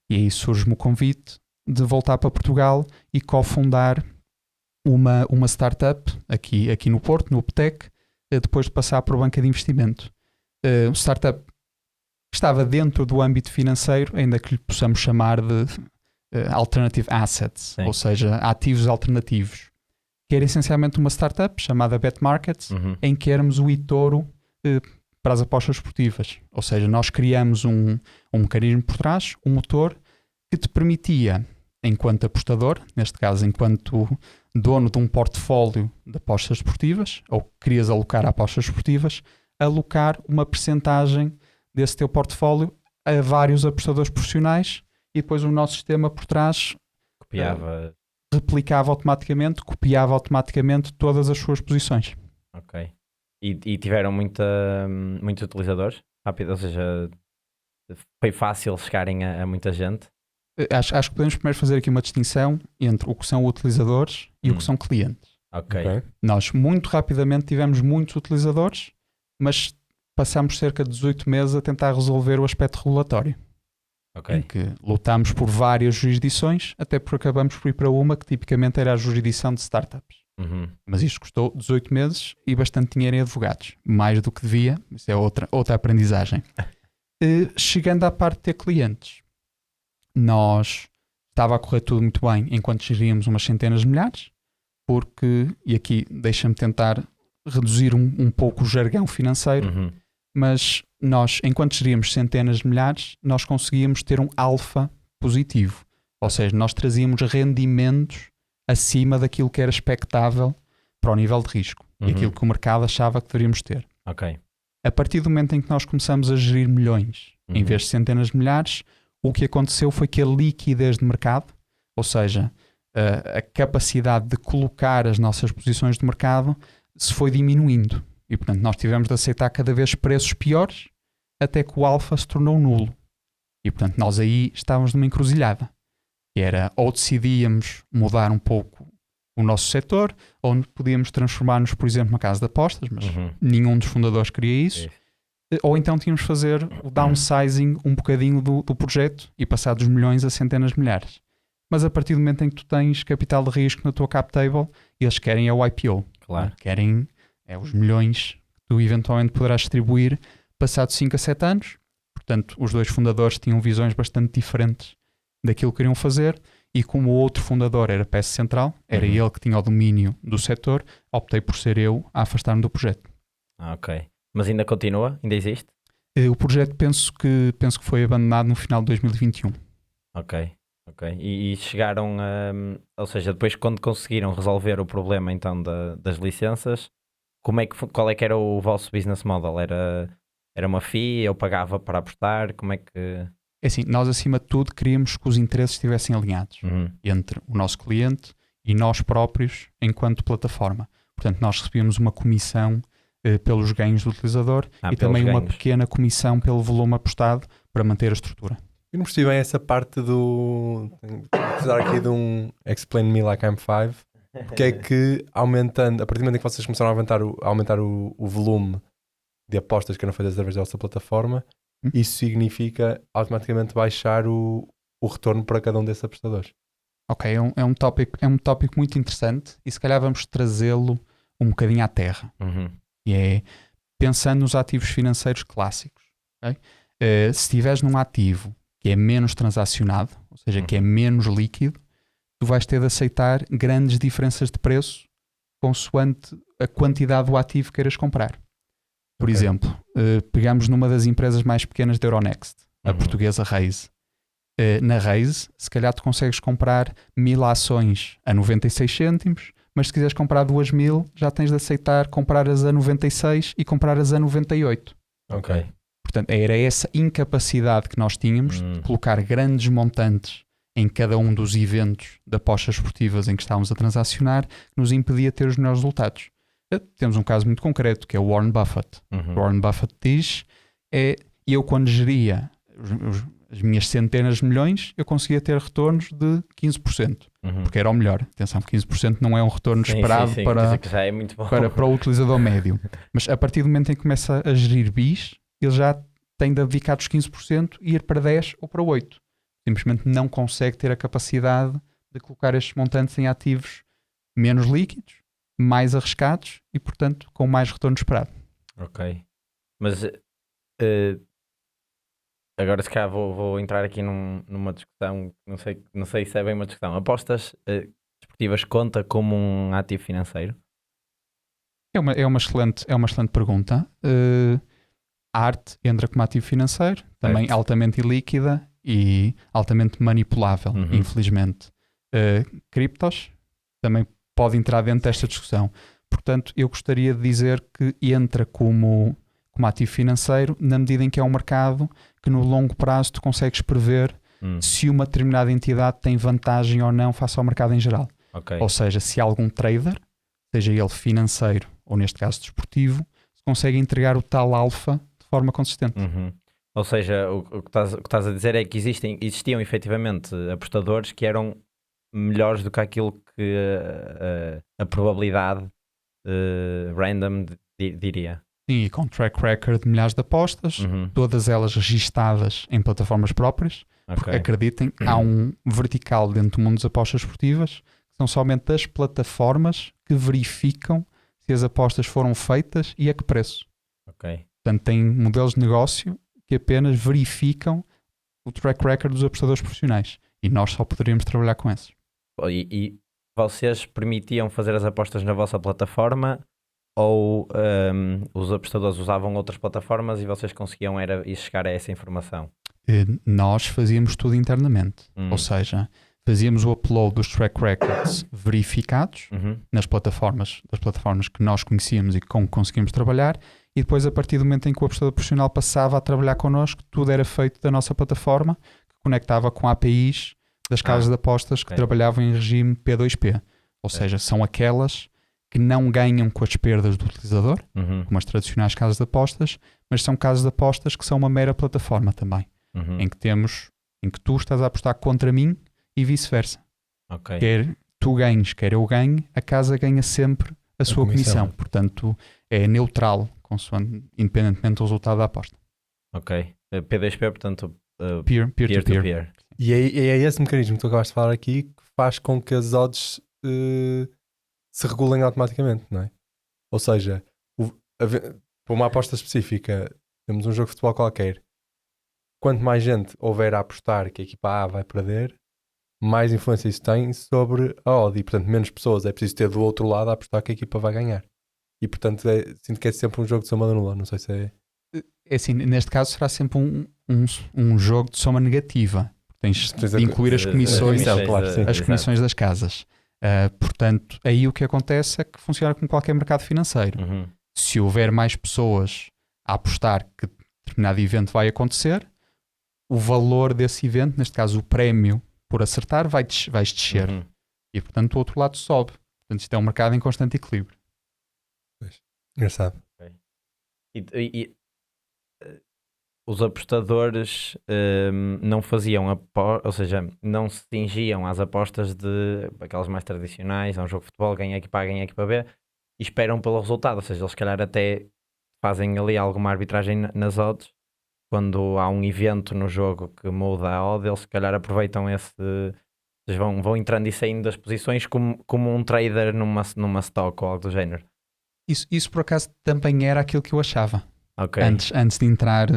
E aí surge-me o convite de voltar para Portugal e cofundar uma startup aqui no Porto, no UpTech, depois de passar por banca de investimento. Uma startup que estava dentro do âmbito financeiro, ainda que lhe possamos chamar de alternative assets, ou seja, ativos alternativos, que era essencialmente uma startup chamada Bet Markets, em que éramos o eToro para as apostas esportivas. Ou seja, nós criamos um mecanismo por trás, um motor que te permitia, enquanto apostador, neste caso enquanto dono de um portfólio de apostas esportivas, ou querias alocar a apostas esportivas, alocar uma percentagem desse teu portfólio a vários apostadores profissionais, e depois o nosso sistema por trás replicava automaticamente, copiava automaticamente todas as suas posições. Ok. E tiveram muitos utilizadores? Rápido, ou seja, foi fácil chegarem a muita gente? Acho que podemos primeiro fazer aqui uma distinção entre o que são utilizadores e o que são clientes. Ok. Nós muito rapidamente tivemos muitos utilizadores, mas passámos cerca de 18 meses a tentar resolver o aspecto regulatório. Em que lutámos por várias jurisdições, até porque acabamos por ir para uma que tipicamente era a jurisdição de startups. Mas isto custou 18 meses e bastante dinheiro em advogados. Mais do que devia, isso é outra aprendizagem. Chegando à parte de ter clientes, nós estava a correr tudo muito bem enquanto geríamos umas centenas de milhares, porque, e aqui deixa-me tentar reduzir um pouco o jargão financeiro, mas nós, enquanto geríamos centenas de milhares, nós conseguíamos ter um alfa positivo. Ou seja, nós trazíamos rendimentos acima daquilo que era expectável para o nível de risco e aquilo que o mercado achava que deveríamos ter. A partir do momento em que nós começamos a gerir milhões em vez de centenas de milhares, o que aconteceu foi que a liquidez de mercado, ou seja, a capacidade de colocar as nossas posições de mercado, se foi diminuindo. E, portanto, nós tivemos de aceitar cada vez preços piores até que o alfa se tornou nulo. E portanto nós aí estávamos numa encruzilhada. Que era ou decidíamos mudar um pouco o nosso setor, ou podíamos transformar-nos, por exemplo, numa casa de apostas, mas nenhum dos fundadores queria isso. Ou então tínhamos de fazer o downsizing um bocadinho do projeto e passar dos milhões a centenas de milhares. Mas a partir do momento em que tu tens capital de risco na tua cap table, eles querem é o IPO. Claro. Querem os milhões que tu eventualmente poderás distribuir passados 5 a 7 anos. Portanto, os dois fundadores tinham visões bastante diferentes daquilo que queriam fazer, e como o outro fundador era peça central, era ele que tinha o domínio do setor, optei por ser eu a afastar-me do projeto. Ok. Mas ainda continua? Ainda existe? O projeto penso que foi abandonado no final de 2021. Ok. E chegaram a... Ou seja, depois quando conseguiram resolver o problema então das licenças, qual é que era o vosso business model? Era uma fee? Eu pagava para apostar? Como é que... É assim, nós acima de tudo queríamos que os interesses estivessem alinhados entre o nosso cliente e nós próprios enquanto plataforma. Portanto, nós recebíamos uma comissão pelos ganhos do utilizador e também uma pequena comissão pelo volume apostado para manter a estrutura. Eu não percebi bem essa parte do... Tenho que precisar aqui de um Explain Me Like I'm Five. Porque é que aumentando, a partir do momento em que vocês começaram a aumentar o volume de apostas que eram feitas através da vossa plataforma, isso significa automaticamente baixar o retorno para cada um desses apostadores. Ok, é um tópico muito interessante e se calhar vamos trazê-lo um bocadinho à terra. E é pensando nos ativos financeiros clássicos. Okay? Se estiveres num ativo que é menos transacionado, ou seja, que é menos líquido, tu vais ter de aceitar grandes diferenças de preço consoante a quantidade do ativo que queiras comprar. Por exemplo, pegamos numa das empresas mais pequenas da Euronext, a portuguesa Raise. Na Raise, se calhar tu consegues comprar 1000 ações a 96 cêntimos, mas se quiseres comprar 2000, já tens de aceitar comprar-as a 96 e comprar-as a 98. Ok. Portanto, era essa incapacidade que nós tínhamos de colocar grandes montantes em cada um dos eventos de apostas esportivas em que estávamos a transacionar, que nos impedia ter os melhores resultados. Temos um caso muito concreto, que é o Warren Buffett. O Warren Buffett diz, eu quando geria as minhas centenas de milhões, eu conseguia ter retornos de 15%, porque era o melhor. Atenção, 15% não é um retorno esperado já é muito bom. para o utilizador médio. Mas a partir do momento em que começa a gerir bis, ele já tem de abdicar dos 15% e ir para 10% ou para 8%. Simplesmente não consegue ter a capacidade de colocar estes montantes em ativos menos líquidos, mais arriscados e, portanto, com mais retorno esperado. Ok. Mas agora se calhar vou entrar aqui numa discussão, não sei se é bem uma discussão. Apostas desportivas conta como um ativo financeiro? É uma excelente pergunta. A arte entra como ativo financeiro, também altamente ilíquida e altamente manipulável, infelizmente. Criptos também pode entrar dentro desta discussão. Portanto, eu gostaria de dizer que entra como ativo financeiro na medida em que é um mercado que no longo prazo tu consegues prever se uma determinada entidade tem vantagem ou não face ao mercado em geral. Okay. Ou seja, se algum trader, seja ele financeiro ou neste caso desportivo, consegue entregar o tal alfa de forma consistente. Ou seja, o que estás a dizer é que existiam efetivamente apostadores que eram melhores do que aquilo que a probabilidade random diria. Sim, e com track record de milhares de apostas, todas elas registadas em plataformas próprias. Porque acreditem, há um vertical dentro do mundo das apostas esportivas, que são somente as plataformas que verificam se as apostas foram feitas e a que preço. Portanto, tem modelos de negócio que apenas verificam o track record dos apostadores profissionais. E nós só poderíamos trabalhar com esses. E vocês permitiam fazer as apostas na vossa plataforma ou os apostadores usavam outras plataformas e vocês conseguiam chegar a essa informação? Nós fazíamos tudo internamente. Ou seja, fazíamos o upload dos track records verificados das plataformas que nós conhecíamos e com que conseguimos trabalhar, e depois a partir do momento em que o apostador profissional passava a trabalhar connosco, tudo era feito da nossa plataforma, que conectava com APIs das casas de apostas que trabalhavam em regime P2P. Ou seja, são aquelas que não ganham com as perdas do utilizador, Uhum. como as tradicionais casas de apostas, mas são casas de apostas que são uma mera plataforma também, Uhum. em que tu estás a apostar contra mim e vice-versa. Ok. Quer tu ganhes, quer eu ganhe, a casa ganha sempre a sua comissão. Portanto, é neutral, independentemente do resultado da aposta. Ok. P2P, portanto, Peer-to-peer. peer-to-peer. E é esse mecanismo que tu acabaste de falar aqui que faz com que as odds se regulem automaticamente, não é? Ou seja, para uma aposta específica, temos um jogo de futebol qualquer. Quanto mais gente houver a apostar que a equipa A vai perder, mais influência isso tem sobre a odd. E, portanto, menos pessoas é preciso ter do outro lado a apostar que a equipa vai ganhar. E, portanto, sinto que é sempre um jogo de soma nula. Não sei se é... É assim, neste caso será sempre um jogo de soma negativa. Tens de incluir as comissões, claro, sim. as comissões das casas. Portanto, aí o que acontece é que funciona como qualquer mercado financeiro. Uhum. Se houver mais pessoas a apostar que determinado evento vai acontecer, o valor desse evento, neste caso o prémio por acertar, vais descer. Uhum. E portanto o outro lado sobe. Portanto isto é um mercado em constante equilíbrio. Engraçado. Os apostadores não faziam ou seja, não se cingiam às apostas de aquelas mais tradicionais, a um jogo de futebol, ganha a equipa A, ganha a equipa B, e esperam pelo resultado, ou seja, eles se calhar até fazem ali alguma arbitragem nas odds, quando há um evento no jogo que muda a odd, eles se calhar aproveitam eles vão entrando e saindo das posições como um trader numa stock ou algo do género. Isso por acaso também era aquilo que eu achava. Okay. Antes de entrar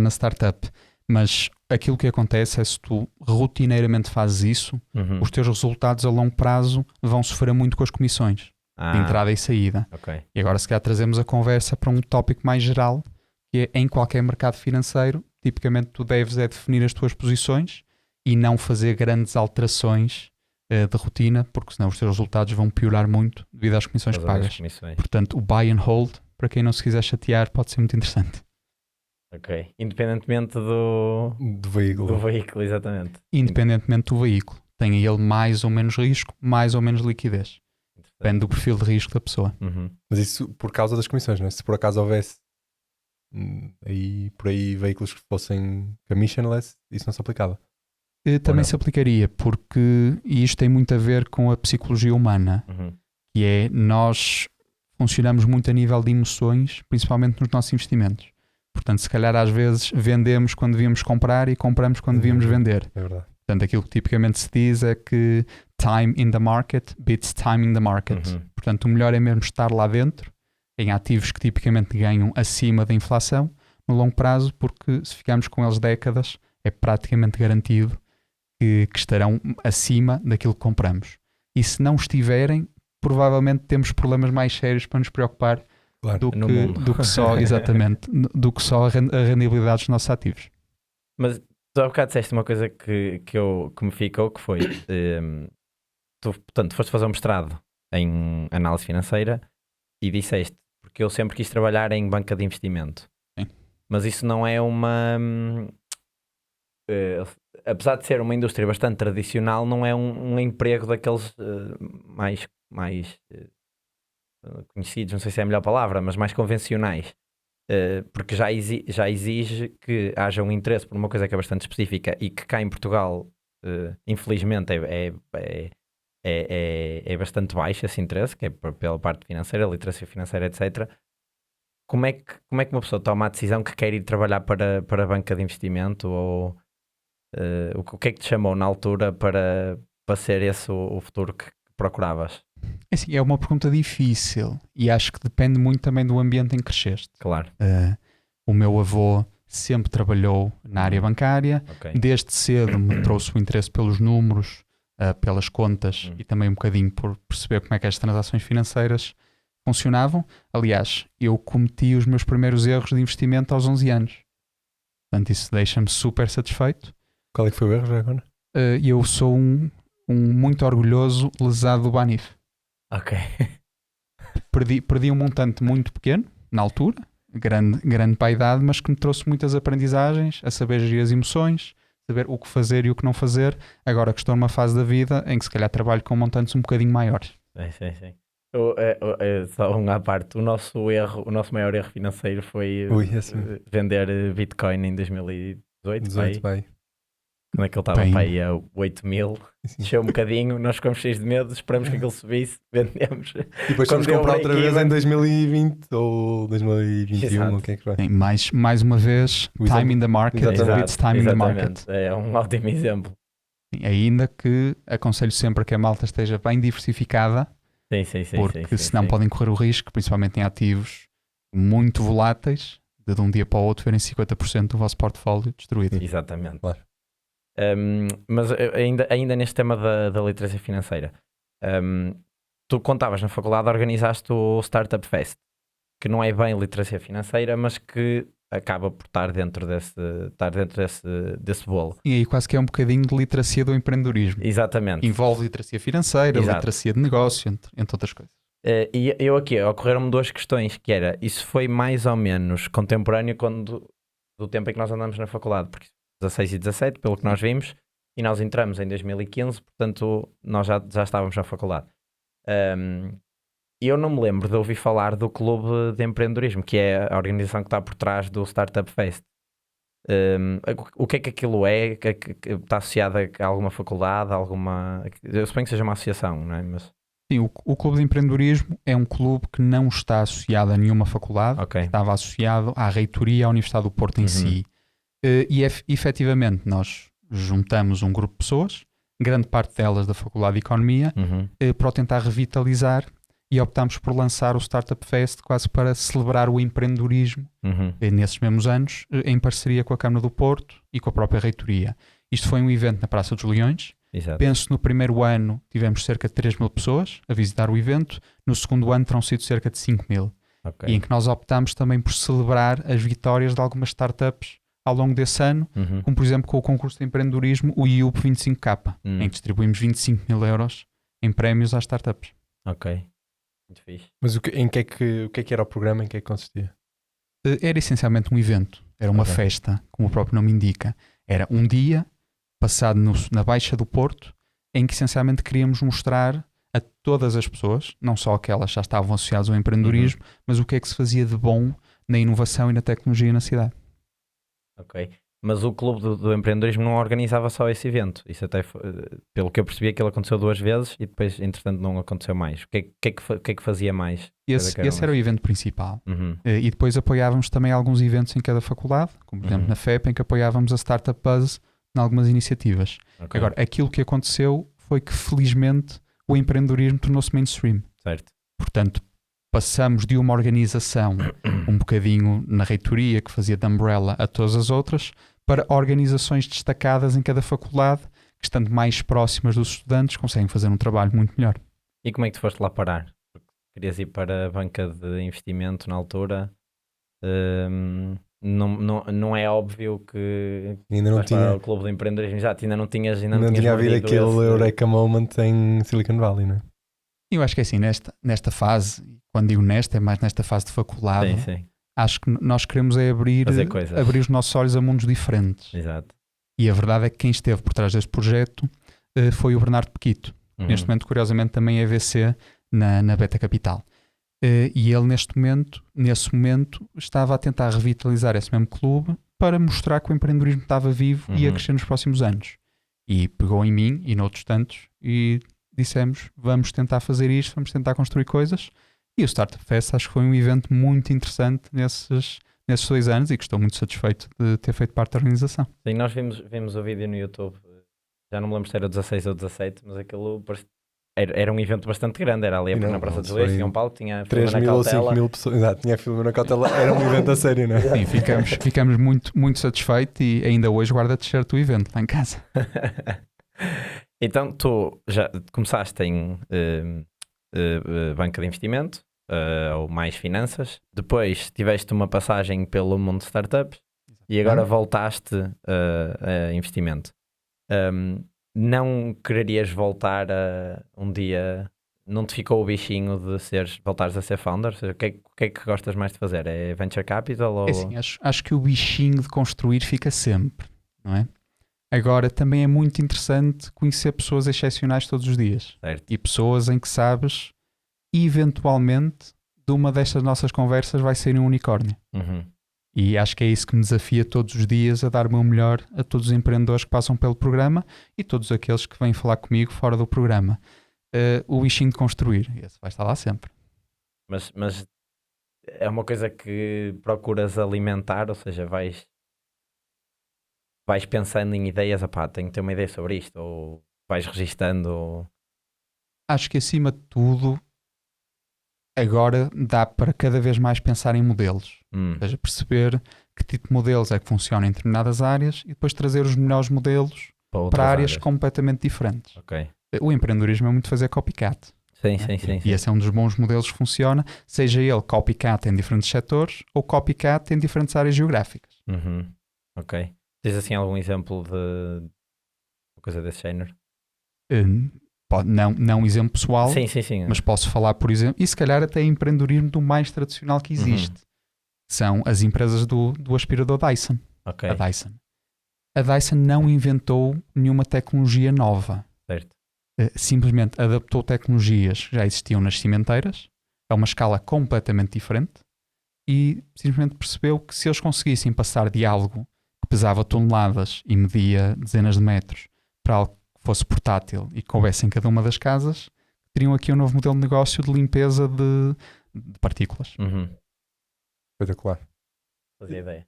na startup. Mas aquilo que acontece é, se tu rotineiramente fazes isso, os teus resultados a longo prazo vão sofrer muito com as comissões de entrada e saída. Okay. E agora se calhar trazemos a conversa para um tópico mais geral, que é, em qualquer mercado financeiro, tipicamente tu deves definir as tuas posições e não fazer grandes alterações de rotina, porque senão os teus resultados vão piorar muito devido às comissões que pagas. Portanto, o buy and hold, para quem não se quiser chatear, pode ser muito interessante. Ok. Independentemente do veículo. Do veículo, exatamente. Independentemente do veículo. Tem ele mais ou menos risco, mais ou menos liquidez. Depende do perfil de risco da pessoa. Uhum. Mas isso por causa das comissões, não é? Se por acaso houvesse por aí veículos que fossem commissionless, isso não se aplicava. Também se aplicaria, porque isto tem muito a ver com a psicologia humana, que é, nós funcionamos muito a nível de emoções, principalmente nos nossos investimentos. Portanto, se calhar às vezes vendemos quando devíamos comprar e compramos quando devíamos vender. É verdade. Portanto, aquilo que tipicamente se diz é que time in the market beats time in the market. Portanto, o melhor é mesmo estar lá dentro, em ativos que tipicamente ganham acima da inflação, no longo prazo, porque se ficarmos com eles décadas, é praticamente garantido que estarão acima daquilo que compramos. E se não estiverem, provavelmente temos problemas mais sérios para nos preocupar, claro, do que só, exatamente, do que só a rendibilidade dos nossos ativos. Mas tu há bocado disseste uma coisa que me ficou, que foi tu, portanto, foste fazer um mestrado em análise financeira e disseste, porque eu sempre quis trabalhar em banca de investimento. Sim. Mas isso não é uma apesar de ser uma indústria bastante tradicional, não é um emprego daqueles mais conhecidos, não sei se é a melhor palavra, mas mais convencionais, porque já exige que haja um interesse por uma coisa que é bastante específica e que cá em Portugal, infelizmente, é bastante baixo esse interesse, que é pela parte financeira, literacia financeira, etc. Como é que uma pessoa toma a decisão que quer ir trabalhar para a banca de investimento, ou o que é que te chamou na altura para ser esse o futuro que procuravas? Assim, é uma pergunta difícil e acho que depende muito também do ambiente em que cresceste. Claro. O meu avô sempre trabalhou na área bancária, Okay. Desde cedo me trouxe o interesse pelos números, pelas contas e também um bocadinho por perceber como é que as transações financeiras funcionavam. Aliás, eu cometi os meus primeiros erros de investimento aos 11 anos. Portanto, isso deixa-me super satisfeito. Qual é que foi o erro já agora? Eu sou um muito orgulhoso lesado do Banif. Ok. Perdi um montante muito pequeno, na altura, grande para a idade, mas que me trouxe muitas aprendizagens, a saber gerir as emoções, saber o que fazer e o que não fazer, agora que estou numa fase da vida em que se calhar trabalho com montantes um bocadinho maiores. Sim. Só uma à parte, o nosso maior erro financeiro foi vender Bitcoin em 2018. 18, pai. Quando é que ele estava para aí a 8 mil, desceu um bocadinho, nós ficamos cheios de medo, esperamos que aquilo subisse, vendemos. E depois vamos comprar outra vez em 2020 ou 2021, o que é que vai? Sim, mais uma vez, time in the market, it's time in the market. É um ótimo exemplo. Sim, ainda que aconselho sempre que a malta esteja bem diversificada, porque senão podem correr o risco, principalmente em ativos muito voláteis, de um dia para o outro verem 50% do vosso portfólio destruído. Exatamente. Claro. Mas ainda neste tema da literacia financeira, tu quando estavas na faculdade organizaste o Startup Fest, que não é bem literacia financeira, mas que acaba por estar dentro desse bolo. E aí quase que é um bocadinho de literacia do empreendedorismo. Exatamente. Envolve literacia financeira, literacia de negócio, entre outras coisas. E eu aqui, ocorreram-me duas questões, que era, isso foi mais ou menos contemporâneo do tempo em que nós andamos na faculdade, porque 16 e 17, pelo que nós vimos, e nós entramos em 2015, portanto nós já estávamos na faculdade. Eu não me lembro de ouvir falar do Clube de Empreendedorismo, que é a organização que está por trás do Startup Fest. O que é que aquilo é? Que está associado a alguma faculdade, eu suponho que seja uma associação, não é? Mas... Sim, o Clube de Empreendedorismo é um clube que não está associado a nenhuma faculdade, estava associado à reitoria à Universidade do Porto em si. E efetivamente nós juntamos um grupo de pessoas, grande parte delas da Faculdade de Economia, para o tentar revitalizar, e optámos por lançar o Startup Fest quase para celebrar o empreendedorismo nesses mesmos anos, em parceria com a Câmara do Porto e com a própria reitoria. Isto foi um evento na Praça dos Leões. Exato. Penso no primeiro ano tivemos cerca de 3 mil pessoas a visitar o evento, no segundo ano terão sido cerca de 5 mil. E em que nós optámos também por celebrar as vitórias de algumas startups ao longo desse ano, como por exemplo com o concurso de empreendedorismo, o IUP 25K, em que distribuímos 25 mil euros em prémios às startups. Ok, muito fixe. Mas o que é que era o programa, em que é que consistia? Era essencialmente um evento, era uma festa, como o próprio nome indica. Era um dia passado na Baixa do Porto, em que essencialmente queríamos mostrar a todas as pessoas, não só aquelas que já estavam associadas ao empreendedorismo, mas o que é que se fazia de bom na inovação e na tecnologia na cidade. Ok, mas o Clube do Empreendedorismo não organizava só esse evento. Isso até, pelo que eu percebi, aquilo aconteceu 2 vezes e depois, entretanto, não aconteceu mais. O que é que fazia mais? Esse era o evento principal. E depois apoiávamos também alguns eventos em cada faculdade, como por exemplo na FEP, em que apoiávamos a Startup Buzz em algumas iniciativas. Agora, aquilo que aconteceu foi que, felizmente, o empreendedorismo tornou-se mainstream. Certo. Portanto, passamos de uma organização um bocadinho na reitoria que fazia de umbrella a todas as outras, para organizações destacadas em cada faculdade, que estando mais próximas dos estudantes conseguem fazer um trabalho muito melhor. E como é que tu foste lá parar? Querias ir para a banca de investimento na altura? Não é óbvio que ainda não tinha o Clube de Empreendedorismo, já ainda não tinha havido aquele Eureka Moment em Silicon Valley, não é? Eu acho que é assim, nesta fase, quando digo nesta, é mais nesta fase de faculdade, sim. Acho que nós queremos é abrir os nossos olhos a mundos diferentes. Exato. E a verdade é que quem esteve por trás deste projeto foi o Bernardo Pequito. Neste momento, curiosamente, também é VC na Beta Capital. E ele nesse momento, estava a tentar revitalizar esse mesmo clube para mostrar que o empreendedorismo estava vivo e ia crescer nos próximos anos. E pegou em mim e noutros tantos e dissemos, vamos tentar fazer isto, vamos tentar construir coisas. E o Startup Fest acho que foi um evento muito interessante nesses 2 anos e que estou muito satisfeito de ter feito parte da organização. Sim, nós vimos o vídeo no YouTube, já não me lembro se era 16 ou 17, mas aquilo era um evento bastante grande, era ali na Praça dos Leões, tinha um palco, tinha 3 mil ou 5 mil pessoas, exato, tinha filme na cautela, era um evento a sério, não é? Sim, ficamos muito, muito satisfeitos e ainda hoje guardo a t-shirt do evento lá em casa. Então tu já começaste em banca de investimento, ou mais finanças, depois tiveste uma passagem pelo mundo de startups e agora voltaste a investimento. Não quererias voltar a um dia, não te ficou o bichinho de voltares a ser founder? Ou seja, o que é que gostas mais de fazer? É venture capital? Ou... É assim, acho que o bichinho de construir fica sempre, não é? Agora, também é muito interessante conhecer pessoas excepcionais todos os dias. Certo. E pessoas em que sabes eventualmente, de uma destas nossas conversas vai ser um unicórnio. E acho que é isso que me desafia todos os dias a dar o meu melhor a todos os empreendedores que passam pelo programa e todos aqueles que vêm falar comigo fora do programa. O bichinho de construir, esse vai estar lá sempre. Mas é uma coisa que procuras alimentar, ou seja, vais pensando em ideias, tenho que ter uma ideia sobre isto, ou vais registando, ou... Acho que acima de tudo agora dá para cada vez mais pensar em modelos. Ou seja, perceber que tipo de modelos é que funcionam em determinadas áreas e depois trazer os melhores modelos para áreas completamente diferentes. Okay. O empreendedorismo é muito fazer copycat. Sim. E esse é um dos bons modelos que funciona, seja ele copycat em diferentes setores ou copycat em diferentes áreas geográficas. Ok. Tens assim algum exemplo de uma coisa desse género? Não um exemplo pessoal, sim. mas posso falar, por exemplo, e se calhar até empreendedorismo do mais tradicional que existe. São as empresas do aspirador Dyson. Okay. A Dyson não inventou nenhuma tecnologia nova. Certo. Simplesmente adaptou tecnologias que já existiam nas cimenteiras a uma escala completamente diferente e simplesmente percebeu que se eles conseguissem passar de algo que pesava toneladas e media dezenas de metros para algo que fosse portátil e que coubesse em cada uma das casas, teriam aqui um novo modelo de negócio de limpeza de partículas. Espetacular. Fazia ideia.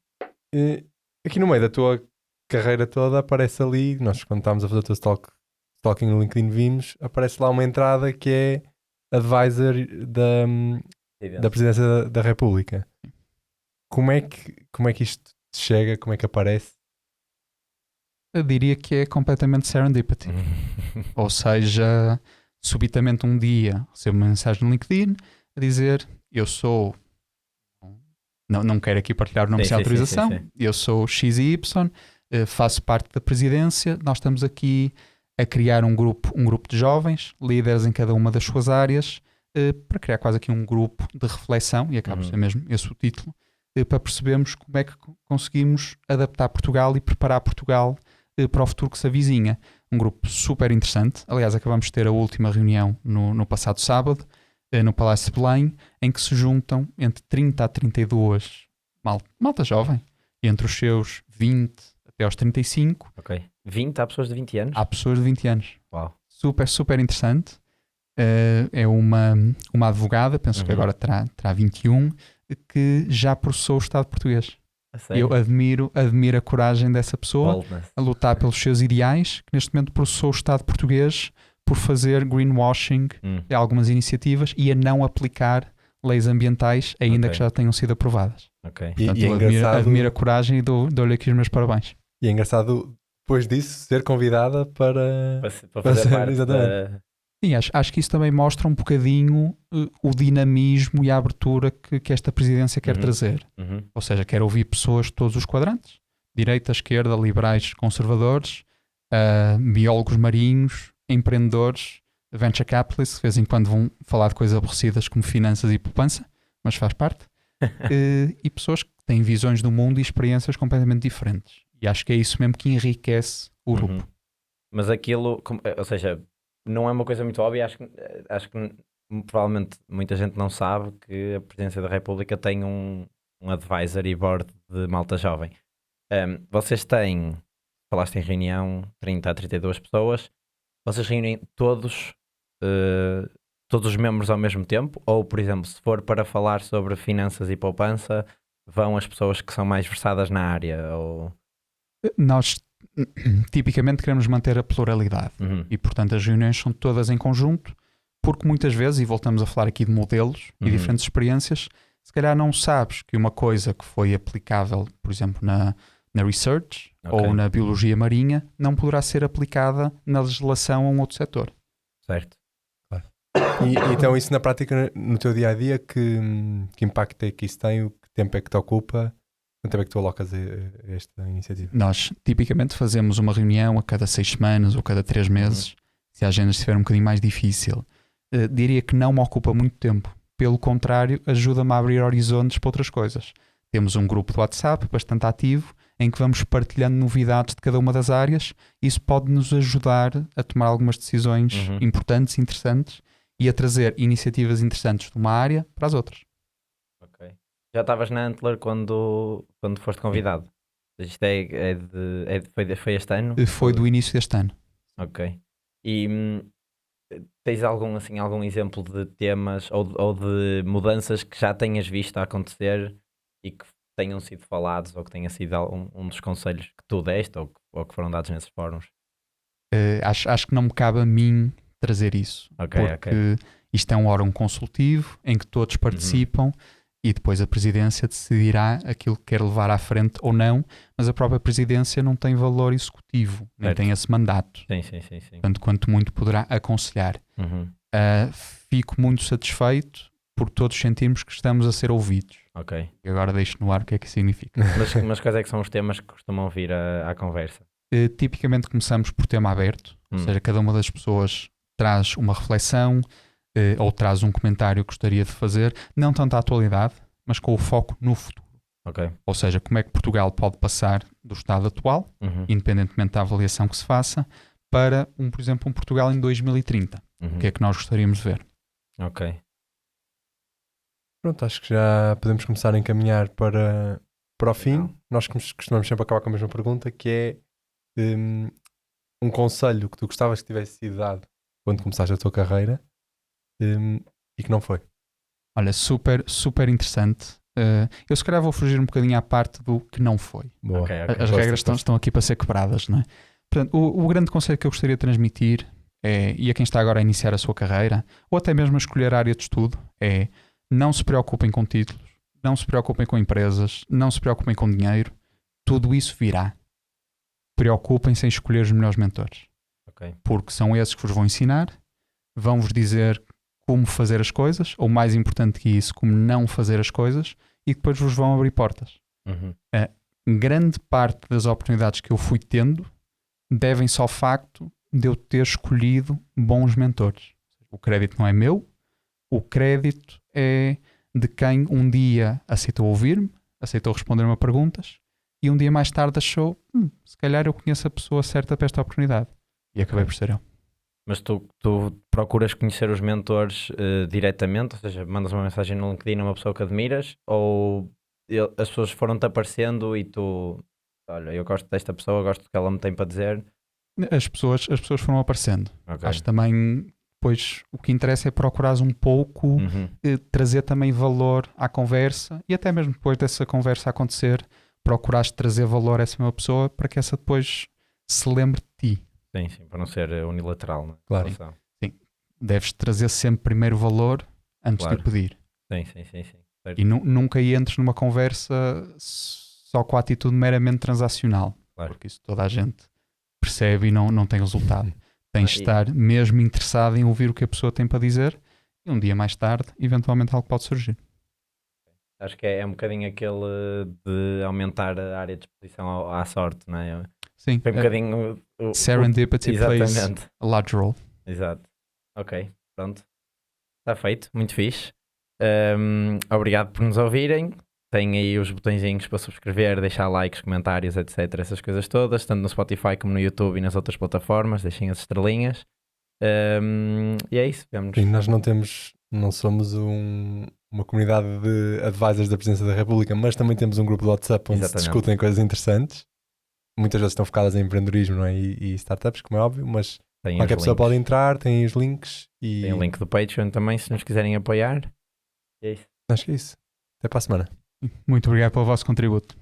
Aqui no meio da tua carreira toda aparece ali, nós quando estávamos a fazer o teu stalking no LinkedIn vimos, aparece lá uma entrada que é advisor da Presidência da República. Como é que isto te chega? Como é que aparece? Eu diria que é completamente serendipity. Ou seja, subitamente um dia recebo uma mensagem no LinkedIn a dizer eu sou... Não quero aqui partilhar o nome sem autorização. Sim. Eu sou X e Y, faço parte da presidência. Nós estamos aqui a criar um grupo de jovens, líderes em cada uma das suas áreas, para criar quase aqui um grupo de reflexão, e acaba por ser mesmo esse o título, para percebermos como é que conseguimos adaptar Portugal e preparar Portugal para o futuro que se avizinha. Um grupo super interessante. Aliás, acabamos de ter a última reunião no passado sábado, no Palácio de Belém, em que se juntam entre 30 a 32 malta jovem, entre os seus 20 até aos 35. Ok. 20? Há pessoas de 20 anos? Há pessoas de 20 anos. Uau. Super interessante. É uma advogada, penso que agora terá 21, que já processou o Estado português. Eu admiro a coragem dessa pessoa Boldness. a lutar pelos seus ideais, que neste momento processou o Estado português por fazer greenwashing de algumas iniciativas e a não aplicar leis ambientais, ainda que já tenham sido aprovadas. Okay. Portanto, eu admiro a coragem e dou-lhe aqui os meus parabéns. E é engraçado, depois disso, ser convidada para fazer parte exatamente. Sim, acho que isso também mostra um bocadinho o dinamismo e a abertura que esta presidência quer trazer. Ou seja, quer ouvir pessoas de todos os quadrantes, direita, esquerda, liberais, conservadores, biólogos marinhos, empreendedores, venture capitalists, de vez em quando vão falar de coisas aborrecidas como finanças e poupança, mas faz parte, e pessoas que têm visões do mundo e experiências completamente diferentes. E acho que é isso mesmo que enriquece o grupo. Mas aquilo, ou seja, não é uma coisa muito óbvia, acho que provavelmente muita gente não sabe que a Presidência da República tem um advisory board de malta jovem. Vocês têm, falaste em reunião, 30 a 32 pessoas, vocês reúnem todos os membros ao mesmo tempo? Ou, por exemplo, se for para falar sobre finanças e poupança, vão as pessoas que são mais versadas na área? Ou... Nós tipicamente queremos manter a pluralidade e, portanto, as reuniões são todas em conjunto, porque muitas vezes, e voltamos a falar aqui de modelos e diferentes experiências, se calhar não sabes que uma coisa que foi aplicável, por exemplo, na research ou na biologia marinha, não poderá ser aplicada na legislação a um outro setor. Certo. Claro. E então isso na prática, no teu dia-a-dia, que impacto é que isso tem? Que tempo é que te ocupa? Quanto tempo é que tu alocas a esta iniciativa? Nós tipicamente fazemos uma reunião a cada 6 semanas ou cada 3 meses, se a agenda estiver um bocadinho mais difícil. Diria que não me ocupa muito tempo. Pelo contrário, ajuda-me a abrir horizontes para outras coisas. Temos um grupo de WhatsApp bastante ativo, em que vamos partilhando novidades de cada uma das áreas. Isso pode nos ajudar a tomar algumas decisões importantes e interessantes e a trazer iniciativas interessantes de uma área para as outras. Ok. Já estavas na Antler quando foste convidado? Isto foi este ano? Foi do início deste ano. Ok. E tens algum exemplo de temas ou de mudanças que já tenhas visto a acontecer e que tenham sido falados ou que tenha sido um dos conselhos que tu deste ou que foram dados nesses fóruns? Acho que não me cabe a mim trazer isso, porque isto é um órgão consultivo em que todos participam e depois a presidência decidirá aquilo que quer levar à frente ou não, mas a própria presidência não tem valor executivo, nem tem esse mandato. Sim. Portanto, quanto muito poderá aconselhar. Fico muito satisfeito por todos sentirmos que estamos a ser ouvidos. Ok. E agora deixo no ar o que é que isso significa. Mas quais é que são os temas que costumam vir à conversa? Tipicamente começamos por tema aberto, ou seja, cada uma das pessoas traz uma reflexão ou traz um comentário que gostaria de fazer, não tanto à atualidade, mas com o foco no futuro. Okay. Ou seja, como é que Portugal pode passar do estado atual, independentemente da avaliação que se faça, para, por exemplo, um Portugal em 2030. O que é que nós gostaríamos de ver? Ok. Pronto, acho que já podemos começar a encaminhar para o fim. Nós costumamos sempre acabar com a mesma pergunta, que é um conselho que tu gostavas que tivesse sido dado quando começaste a tua carreira e que não foi. Olha, super, super interessante. Eu se calhar vou fugir um bocadinho à parte do que não foi. Boa. Okay. As regras estão aqui para ser quebradas, não é? Portanto, o grande conselho que eu gostaria de transmitir e a quem está agora a iniciar a sua carreira, ou até mesmo a escolher a área de estudo, é: não se preocupem com títulos, não se preocupem com empresas, não se preocupem com dinheiro, tudo isso virá. Preocupem-se em escolher os melhores mentores. Okay. Porque são esses que vos vão ensinar, vão-vos dizer como fazer as coisas, ou mais importante que isso, como não fazer as coisas, e depois vos vão abrir portas. Grande parte das oportunidades que eu fui tendo devem-se ao facto de eu ter escolhido bons mentores. O crédito não é meu, o crédito é de quem um dia aceitou ouvir-me, aceitou responder-me a perguntas, e um dia mais tarde achou, se calhar eu conheço a pessoa certa para esta oportunidade. E acabei por ser eu. Mas tu procuras conhecer os mentores diretamente, ou seja, mandas uma mensagem no LinkedIn a uma pessoa que admiras, ou as pessoas foram-te aparecendo e tu, olha, eu gosto desta pessoa, gosto do que ela me tem para dizer? As pessoas foram aparecendo. Okay. Acho também, pois, o que interessa é procurares um pouco trazer também valor à conversa, e até mesmo depois dessa conversa acontecer, procurares trazer valor a essa mesma pessoa para que essa depois se lembre de ti. Sim, para não ser unilateral. Não é? Claro. Sim. Deves trazer sempre primeiro valor antes de pedir. Sim. Certo. E nunca entres numa conversa só com a atitude meramente transacional. Claro. Porque isso toda a gente percebe e não tem resultado. Tens de estar mesmo interessado em ouvir o que a pessoa tem para dizer, e um dia mais tarde, eventualmente algo pode surgir. Acho que é um bocadinho aquele de aumentar a área de exposição à sorte, não é? Sim. Foi um bocadinho Serendipity plays exatamente. a large role. Exato. Ok, pronto. Está feito, muito fixe. Obrigado por nos ouvirem. Tem aí os botõezinhos para subscrever, deixar likes, comentários, etc. Essas coisas todas, tanto no Spotify como no YouTube e nas outras plataformas. Deixem as estrelinhas. E é isso. Sim, nós não somos uma comunidade de advisors da Presidência da República, mas também temos um grupo de WhatsApp onde se discutem coisas interessantes. Muitas vezes estão focadas em empreendedorismo, não é? e startups, como é óbvio, mas qualquer pessoa pode entrar, tem os links. Tem o link do Patreon também, se nos quiserem apoiar. É isso. Acho que é isso. Até para a semana. Muito obrigado pelo vosso contributo.